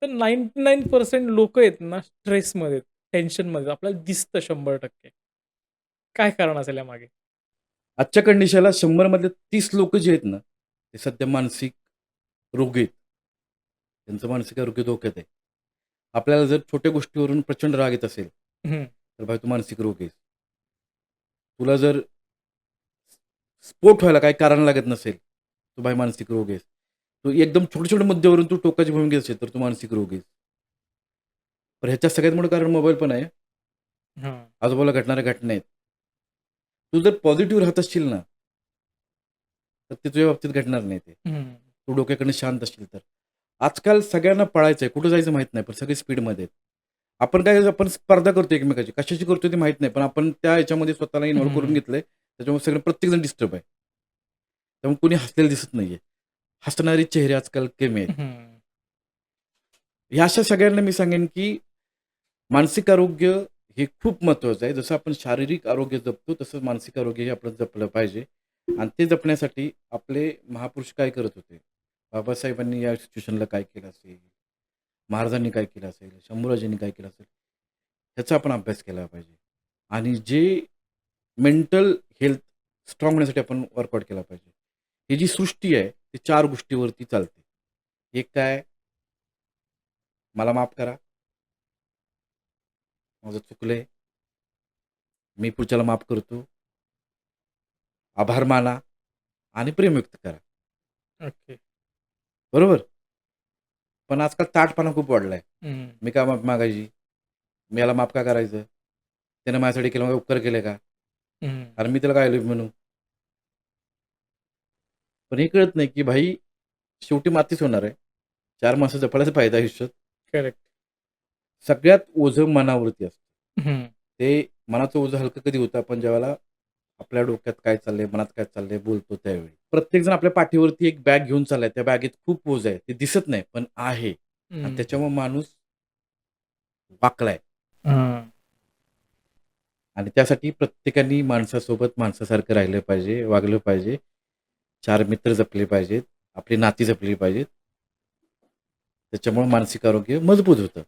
तर 99% लोकं आहेत ना स्ट्रेसमध्ये, टेन्शनमध्ये. आपल्याला दिसतं 100%. काय कारण असेल यामागे? आजच्या कंडिशनला 100 मधले 30 लोकं जे आहेत ना, ते सध्या मानसिक रोगी आहेत. त्यांचं मानसिक आरोग्य धोक्यात आहे. आपल्याला जर छोट्या गोष्टीवरून प्रचंड राग येत असेल, हं. तर भाई तू मानसिक रोगी आहेस. तुला जर स्फोट व्हायला काही कारण लागत नसेल, तू भाई मानसिक रोगी आहेस. तू एकदम छोट्या-छोट्या मुद्द्यावरून तू टोकाची भूमिका घेत असेल, तर तू मानसिक रोगी आहेस. पण ह्याच्यात सगळ्यात मोठं कारण मोबाईल पण आहे. हां. आजूबाजूला घडणाऱ्या घटना आहेत. तू जर पॉझिटिव्ह राहत असशील ना, तर ते तुझ्या बाबतीत घडणार नाही ते. हं. तू डोक्याकडनं शांत असशील तर. आजकाल सगळ्यांना पळायचं आहे. कुठं जायचं माहीत नाही, पण सगळे स्पीडमध्ये आहेत. आपण स्पर्धा करतो एकमेकाची. कशाची करतोय ते माहीत नाही, पण आपण त्या ह्याच्यामध्ये स्वतःला इन्व्हॉल्व करून हं. घेतलंय. त्याच्यामुळे सगळे प्रत्येकजण डिस्टर्ब आहे. त्यामुळे कोणी हसलेलं दिसत नाहीये. हसणारे चेहरे आजकाल कमी आहेत. हं. ह्या अशा सगळ्यांना मी सांगेन, की मानसिक आरोग्य हे खूप महत्त्वाचं आहे. जसं आपण शारीरिक आरोग्य जपतो, तसंच मानसिक आरोग्यही आपण जपलं पाहिजे. आणि ते जपण्यासाठी आपले महापुरुष काय करत होते? बाबासाहेबांनी या सिच्युएशनला काय केलं असेल? महाराजांनी काय केलं असेल? शंभूराजांनी काय केलं असेल? ह्याचा आपण अभ्यास केला पाहिजे. आणि जे मेंटल हेल्थ स्ट्राँग होण्यासाठी आपण वर्कआउट केला पाहिजे. ही जी सृष्टी आहे, ती 4 गोष्टीवरती चालते. एक काय? मला माफ करा. माझं चुकलंय. मी पुढच्याला माफ करतो. आभार माना आणि प्रेम व्यक्त करा. ओके. बरोबर? पण आजकाल ताठपणा खूप वाढलाय. हं. मी का माफी मागायची? मी याला माफ का करायचं? त्यानं माझ्यासाठी केलं, मग उपकार केले का? हं. आणि मी त्याला काय आलोय म्हणू? पण हे कळत नाही, की भाई शेवटी मातीच होणार आहे. 4 माणसं जपायलाच पाहिजे आयुष्यात. करेक्ट. सगळ्यात ओझं मनावरती असतं. हं. ते मनाचं ओझं हलकं कधी होतं? आपण ज्यावेळेला आपल्या डोक्यात काय चाललंय, मनात काय चाललंय, बोलतो त्यावेळी. प्रत्येकजण आपल्या पाठीवरती एक बॅग घेऊन चाललाय. त्या बॅगेत खूप ओझं आहे. ते दिसत नाही, पण आहे. आणि हं. त्याच्यामुळे माणूस वाकलाय. हां. आणि त्यासाठी प्रत्येकाने माणसासोबत माणसासारखं राहिलं पाहिजे, वागलं पाहिजे. 4 मित्र जपले पाहिजेत. आपली नाती जपली पाहिजेत. त्याच्यामुळे मानसिक आरोग्य मजबूत होतं.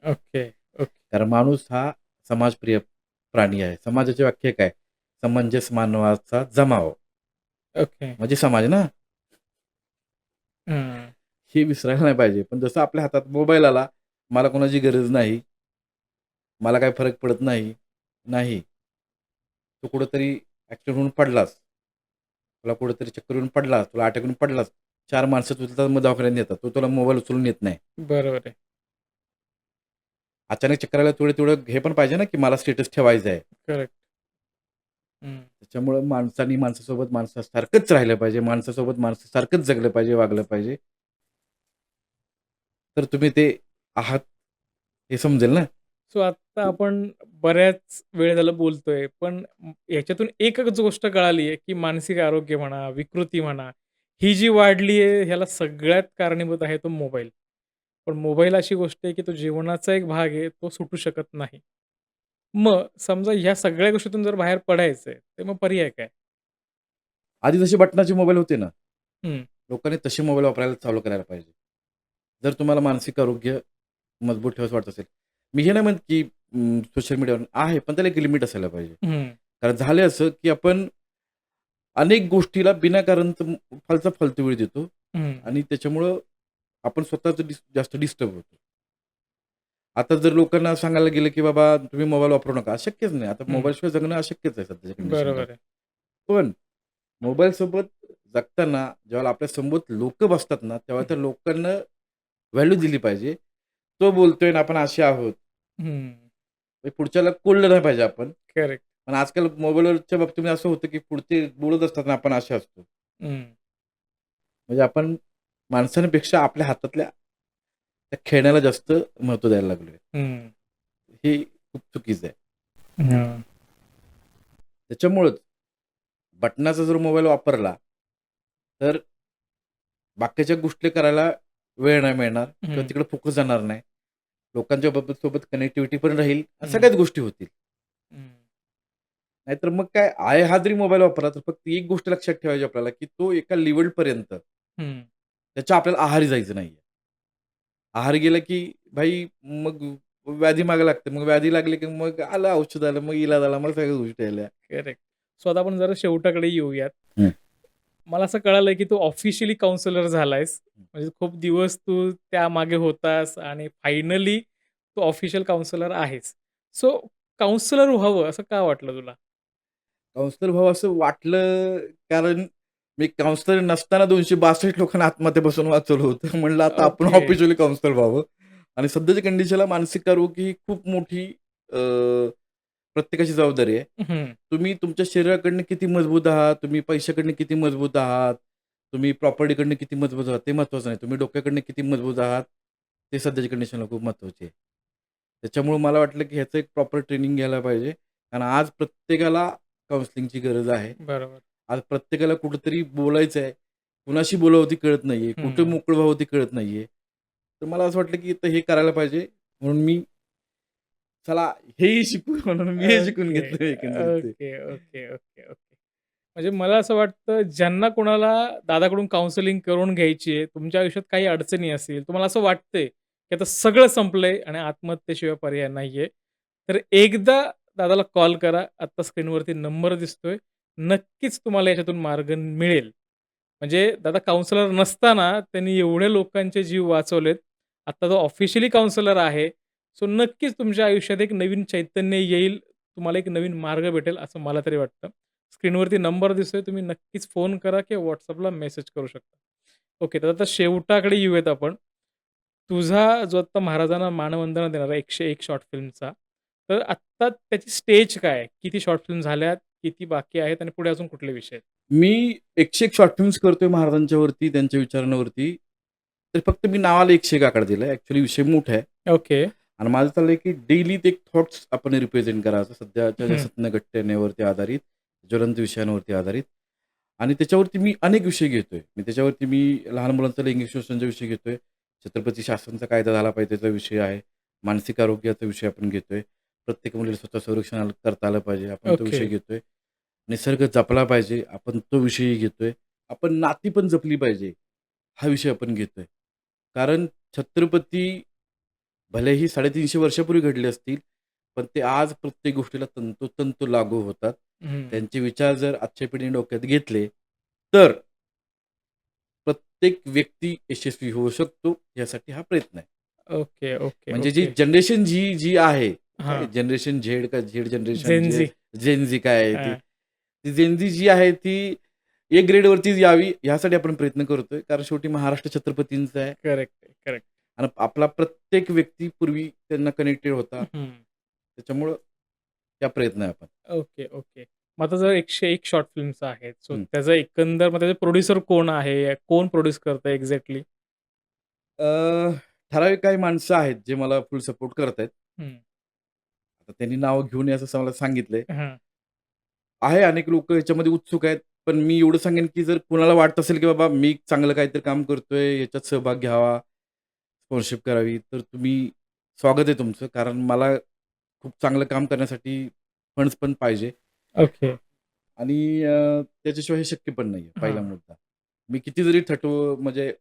ओके. ओके. कारण माणूस हा समाजप्रिय प्राणी आहे. समाजाची व्याख्या काय? समंजस मानवाचा जमाव. ओके. म्हणजे समाज ना? हं. हे विसरायला नाही पाहिजे. पण जसं आपल्या हातात मोबाईल आला, मला कोणाची गरज नाही. मला काही फरक पडत नाही. नाही. तू कुठेतरी ॲक्सिडेंट होऊन पडलास. तुला कुठेतरी चक्कर येऊन पडलास, तुला अटॅक येऊन पडलास. 4 माणसं तुला मग दवाखान्यात नेतात. तो तुला मोबाईल उचलून नेत नाही. बरोबर आहे. अचानक चक्कर आल्यावर तेवढं हे पण पाहिजे ना, की मला स्टेटस ठेवायचा आहे. करेक्ट. हं. त्याच्यामुळं माणसाने माणसासोबत माणसासारखंच राहिलं पाहिजे. माणसासोबत माणसासारखंच जगलं पाहिजे, वागलं पाहिजे. तर तुम्ही ते आहात हे समजेल ना. सो आत्ता आपण बऱ्याच वेळ झालं बोलतोय, पण याच्यातून एकच गोष्ट कळाली आहे, की मानसिक आरोग्य म्हणा, विकृती म्हणा, ही जी वाढली आहे, ह्याला सगळ्यात कारणीभूत आहे तो मोबाईल. पण मोबाईल अशी गोष्ट आहे, की तो जीवनाचा एक भाग आहे, तो सुटू शकत नाही. मग समजा ह्या सगळ्या गोष्टीतून जर बाहेर पडायचंय, तर मग पर्याय काय? आधी जसे बटनाचे मोबाईल होते ना, हं. लोकांनी तसे मोबाईल वापरायला चालू करायला पाहिजे. जर तुम्हाला मानसिक आरोग्य मजबूत ठेवायचं वाटत असेल. मी हे नाही म्हणत, की सोशल मीडियावर आहे, पण त्याला एक लिमिट असायला पाहिजे. हं. कारण झालं असं, की आपण अनेक गोष्टीला बिनाकारण फालतू वेळ देतो हं. आणि त्याच्यामुळं आपण स्वतःच जास्त डिस्टर्ब होतो. आता जर लोकांना सांगायला गेलं, की बाबा तुम्ही मोबाईल वापरू नका, अशक्यच नाही. आता हं. मोबाईलशिवाय जगणं अशक्यच आहे सध्याच्या कंडिशनला. बरोबर आहे. पण मोबाईलसोबत जगताना जेव्हा आपल्या समोर लोकं बसतात ना, तेव्हा हं. त्या लोकांना व्हॅल्यू दिली पाहिजे. तो बोलतोय आणि आपण असे आहोत. हं. म्हणजे पुढच्याला कोल्लं नाही पाहिजे आपण. करेक्ट. पण आजकाल मोबाईलवरच्या बाबतीमध्ये असं होतं, की पुढचे बोलत असतात आणि आपण असे असतो. हं. म्हणजे आपण माणसांपेक्षा आपल्या हातातल्या त्या खेळण्याला जास्त महत्त्व द्यायला लागलोय. हं. हे खूप चुकीचं आहे. हां. त्याच्यामुळंच बटनाचा जर मोबाईल वापरला, तर बाकीच्या गोष्टी करायला वेळ नाही मिळणार किंवा हं. तिकडे फोकस जाणार नाही. लोकांच्या सोबत कनेक्टिव्हिटी पण राहील आणि हं. सगळ्याच गोष्टी होतील. हं. नाहीतर मग काय आहे हा जरी मोबाईल वापरला, तर फक्त एक गोष्ट लक्षात ठेवायची आपल्याला, की तो एका लेव्हलपर्यंत हं. त्याच्या आपल्याला आहारी जायचं नाहीये. आहारी गेलं की भाई मग व्याधी मागे लागते. मग व्याधी लागली की मग आलं औषध आलं, मग इलाज आला, मग सगळ्या गोष्टी आल्या. करेक्ट. सो आता आपण जरा शेवटाकडे येऊयात. हं. मला असं कळालंय, की तू ऑफिशियली काउन्सिलर झालायस. म्हणजे खूप दिवस तू त्यामागे होतास आणि फायनली तू ऑफिशियल काउन्सिलर आहेस. सो काउन्सिलर व्हावं असं का वाटलं तुला? काउन्सिलर व्हावं असं वाटलं, कारण मी काउन्सिलर नसताना 262 लोकांना आत्महत्येपासून वाचवलं होतं. म्हणलं आता आपण ओके. ऑफिशियली काउन्सिलर व्हावं. आणि सध्याच्या कंडिशनला मानसिक आरोग्य ही खूप मोठी अ, प्रत्येकाची जबाबदारी आहे. हं, तुम्ही तुमच्या शरीराकडनं किती मजबूत आहात, तुम्ही पैशाकडनं किती मजबूत आहात, तुम्ही प्रॉपर्टीकडनं किती मजबूत आहात, ते महत्त्वाचं नाही. तुम्ही डोक्याकडनं किती मजबूत आहात, ते सध्याच्या कंडिशनला खूप महत्त्वाचे आहे. त्याच्यामुळं मला वाटलं, की ह्याचं एक प्रॉपर ट्रेनिंग घ्यायला पाहिजे. कारण आज प्रत्येकाला काउन्सिलिंगची गरज आहे. बरोबर. आज प्रत्येकाला कुठेतरी बोलायचं आहे. कुणाशी बोलावं ती कळत नाहीये. कुठे हं. मोकळं व्हावं ती कळत नाहीये. तर मला असं वाटलं, की आता हे करायला पाहिजे. म्हणून मी चला हेही शिकू म्हणून मी हे शिकून ओके, घेतलं एकंदरीत ते. Okay, okay, okay, okay. म्हणजे मला असं वाटतं ज्यांना कोणाला दादाकडून काउन्सिलिंग करून घ्यायची आहे, तुमच्या आयुष्यात काही अडचणी असतील, तुम्हाला असं वाटतंय, की आता सगळं संपलंय आणि आत्महत्येशिवाय पर्याय नाहीये. तर एकदा दादाला कॉल करा. आत्ता स्क्रीनवरती नंबर दिसतोय. नक्कीच तुम्हाला याच्यातून मार्ग मिळेल. म्हणजे दादा काउन्सिलर नसताना त्यांनी एवढे लोकांचे जीव वाचवलेत. आता तो ऑफिशियली काउन्सिलर आहे. सो नक्कीच तुमच्या आयुष्यात एक नवीन चैतन्य येईल. तुम्हाला एक नवीन मार्ग भेटेल असं मला तरी वाटतं. स्क्रीनवरती नंबर दिसतोय. तुम्ही नक्कीच फोन करा किंवा WhatsAppला मेसेज करू शकता. ओके. तर आता शेवटाकडे येऊयात आपण. तुझा जो आत्ता महाराजांना मानवंदना देणारा 101 शॉर्ट फिल्मचा, तर आत्ता त्याची स्टेज काय आहे? किती शॉर्ट फिल्म झाल्यात? किती बाकी आहेत? आणि पुढे अजून कुठले विषय आहेत? मी 101 शॉर्ट फिल्म्स करतोय महाराजांच्यावरती, त्यांच्या विचारांवरती. तर फक्त मी नावाला 101 आकडा दिलाय. ॲक्चुअली विषय मोठा आहे. ओके. आणि माझं चाललंय, की डेली ते थॉट्स आपण रिप्रेझेंट करायचं सध्याच्या ज्या हं. सत्य आधारित, ज्वलंत विषयांवरती आधारित. आणि त्याच्यावरती मी अनेक विषय घेतोय. त्याच्यावरती मी लहान मुलांचा लैंगिक शोषणाचा विषय घेतोय. छत्रपती शासनाचा कायदा झाला पाहिजे त्याचा विषय आहे. मानसिक आरोग्याचा विषय आपण घेतोय. प्रत्येक मुलीला स्वतः संरक्षण करता आलं पाहिजे. आपण तो ओके. विषय घेतोय. निसर्ग जपला पाहिजे. आपण तो विषयही घेतोय. आपण नाती पण जपली पाहिजे. हा विषय आपण घेतोय. कारण छत्रपती भलेही 350 वर्षापूर्वी घडले असतील, पण ते आज प्रत्येक गोष्टीला तंतोतंत लागू होतात. हं. त्यांचे विचार जर आजच्या पिढीने डोक्यात घेतले, तर प्रत्येक व्यक्ती यशस्वी होऊ शकतो, यासाठी हा प्रयत्न आहे. ओके, ओके, म्हणजे जी ओके. जनरेशन जी आहे, काय हां. जनरेशन झेड का झेड जनरेशन जेन झी. जेन झी काय आहे ती? हां. ती जेन झी जी आहे ती ए ग्रेडवरतीच यावी, यासाठी आपण प्रयत्न करतोय. कारण शेवटी महाराष्ट्र छत्रपतींचा आहे. करेक्ट आहे, करेक्ट. आणि आपला प्रत्येक व्यक्ती पूर्वी त्यांना कनेक्टेड होता. हं. त्याच्यामुळं त्या प्रयत्न आहे आपण. Okay, okay. मग आता जर 101 शॉर्ट फिल्म्स आहेत. सो हं. त्याचा एकंदर मग त्याचे प्रोड्युसर कोण आहे? कोण प्रोड्यूस करतंय एक्झॅक्टली? अ, ठराविक काही माणसं आहेत, जे मला फुल सपोर्ट करतायत. हं. आता त्यांनी नावं घेऊ नये असं मला सांगितलंय. हां. आहे अनेक लोकं याच्यामध्ये उत्सुक आहेत. पण मी एवढं सांगेन, की जर कुणाला वाटत असेल, की बाबा मी चांगलं काहीतरी काम करतोय, याच्यात सहभाग घ्यावा, स्पॉन्सरशिप करावी, तर तुम्ही स्वागत आहे तुमचं. कारण मला खूप चांगलं काम करण्यासाठी फंड्स पण पाहिजे. ओके. आणि त्याच्याशिवाय हे शक्य पण नाहीये, पहिला हां. मुद्दा. मी किती जरी म्हणजे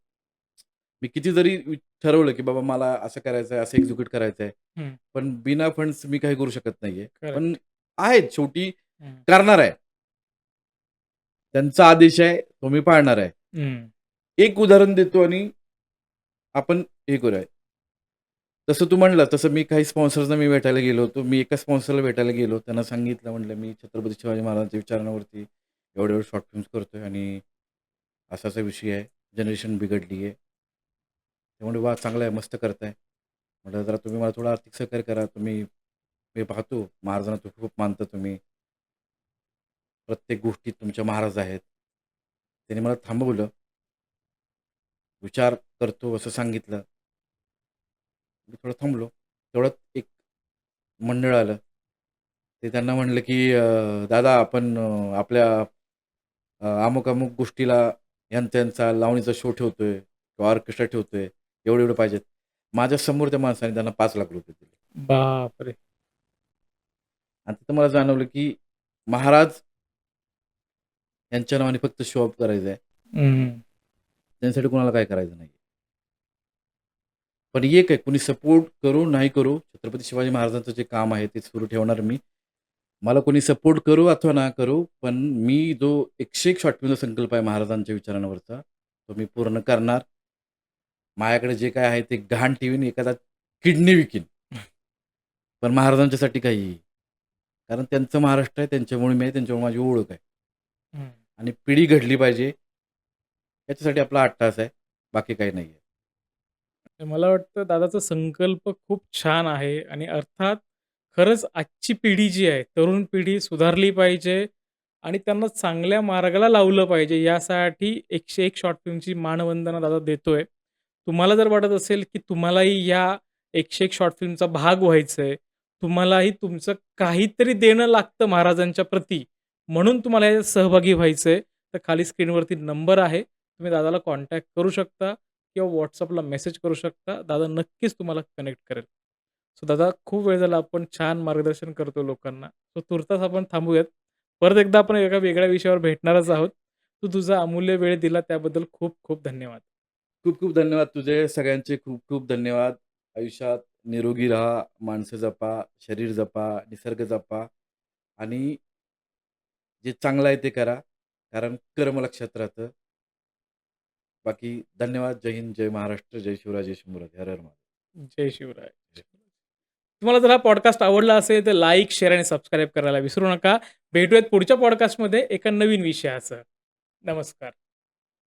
मी किती जरी ठरवलं, की बाबा मला असं करायचं आहे, असं एक्झिक्यूट करायचं आहे. हं. पण बिना फंड्स मी काही करू शकत नाहीये. पण करेक्ट. आहेत शेवटी हं. करणार आहे. त्यांचा आदेश आहे, तो मी पाळणार आहे. हं. एक उदाहरण देतो आणि आपण हे करूया. जसं तू म्हणला तसं मी काही स्पॉन्सर्सना मी भेटायला गेलो होतो. मी एका स्पॉन्सरला भेटायला गेलो. त्यांना सांगितलं म्हटलं, "मी छत्रपती शिवाजी महाराजांच्या विचारांवरती एवढे-एवढे शॉर्ट फिल्म्स करतोय आणि असा-असा विषय आहे. जनरेशन बिघडली आहे." ते म्हणाले, "वाह! चांगलं आहे, मस्त करताय." म्हटलं, "जरा तुम्ही मला थोडं आर्थिक सहकार्य करा. मी पाहतो महाराजांना खूप मानता तुम्ही. प्रत्येक गोष्टीत तुमच्या महाराज आहेत." त्यांनी मला थांबवलं. विचार करतो असं सांगितलं. मी थोडं थांबलो. तेवढ्यात एक मंडळ आलं. ते त्यांना म्हणलं, की दादा आपण आपल्या अमुक-अमुक गोष्टीला यांचा लावणीचा शो ठेवतोय किंवा ऑर्केस्ट्रा ठेवतोय. एवढे-एवढे पाहिजेत." माझ्यासमोर त्या माणसाने त्यांना ₹5,00,000 दिले. बापरे! आणि तिथं मला जाणवलं, की महाराज यांच्या नावाने फक्त शो ऑफ करायचा आहे. हं. त्यांच्यासाठी कोणाला काय करायचं नाही. पण एक आहे, कुणी सपोर्ट करो, नाही करो, छत्रपती शिवाजी महाराजांचं जे काम आहे ते सुरू ठेवणार मी. मला कोणी सपोर्ट करू अथवा ना करू, पण मी जो 101 शॉर्ट फिल्मचा संकल्प आहे महाराजांच्या विचारांवरचा, तो मी पूर्ण करणार. माझ्याकडे जे काय आहे ते गहाण ठेवीन, एखादा किडनी विकीन. पण महाराजांच्यासाठी काहीही. कारण त्यांचं महाराष्ट्र आहे, त्यांच्यामुळे मी आहे, त्यांच्यामुळे माझी ओळख आहे. हं. आणि पिढी घडली पाहिजे, याच्यासाठी आपला अट्टाहास आहे. बाकी काही नाही आहे. मला वाटतं दादाचा संकल्प खूप छान आहे आणि अर्थात खरंच आजची पिढी जी आहे, तरुण पिढी सुधारली पाहिजे आणि त्यांना चांगल्या मार्गाला लावलं पाहिजे. यासाठी 101 शॉर्ट फिल्मची मानवंदना दादा देतोय. तुम्हाला जर वाटत असेल, की तुम्हालाही या 101 शॉर्ट फिल्मचा भाग व्हायचंय, तुम्हालाही तुमचं काहीतरी देणं लागतं महाराजांच्या प्रती, म्हणून तुम्हाला याच्यात सहभागी व्हायचंय, तर खाली स्क्रीनवरती नंबर आहे. तुम्ही दादाला कॉन्टॅक्ट करू शकता किंवा WhatsAppला मेसेज करू शकता. दादा नक्कीच तुम्हाला कनेक्ट करेल. सो दादा खूप वेळ झाला आपण छान मार्गदर्शन करतो लोकांना. सो तुर्तास आपण थांबूयात. परत एकदा आपण एका वेगळ्या विषयावर भेटणारच आहोत. तू तुझा अमूल्य वेळ दिला त्याबद्दल खूप खूप धन्यवाद. खूप खूप धन्यवाद तुझे. सगळ्यांचे खूप खूप धन्यवाद. आयुष्यात निरोगी राहा, माणसं जपा, शरीर जपा, निसर्ग जपा आणि जे चांगलं आहे ते करा. कारण कर्म लक्षात राहतं. बाकी धन्यवाद. जय हिंद, जय महाराष्ट्र, जय शिवराय, जय शंभूराज. हर हर महादेव. जय शिवराय. तुम्हाला जर हा पॉडकास्ट आवडला असेल तर लाईक, शेअर आणि सबस्क्राईब करायला विसरू नका. भेटूयात पुढच्या पॉडकास्टमध्ये एका नवीन विषयासह. नमस्कार.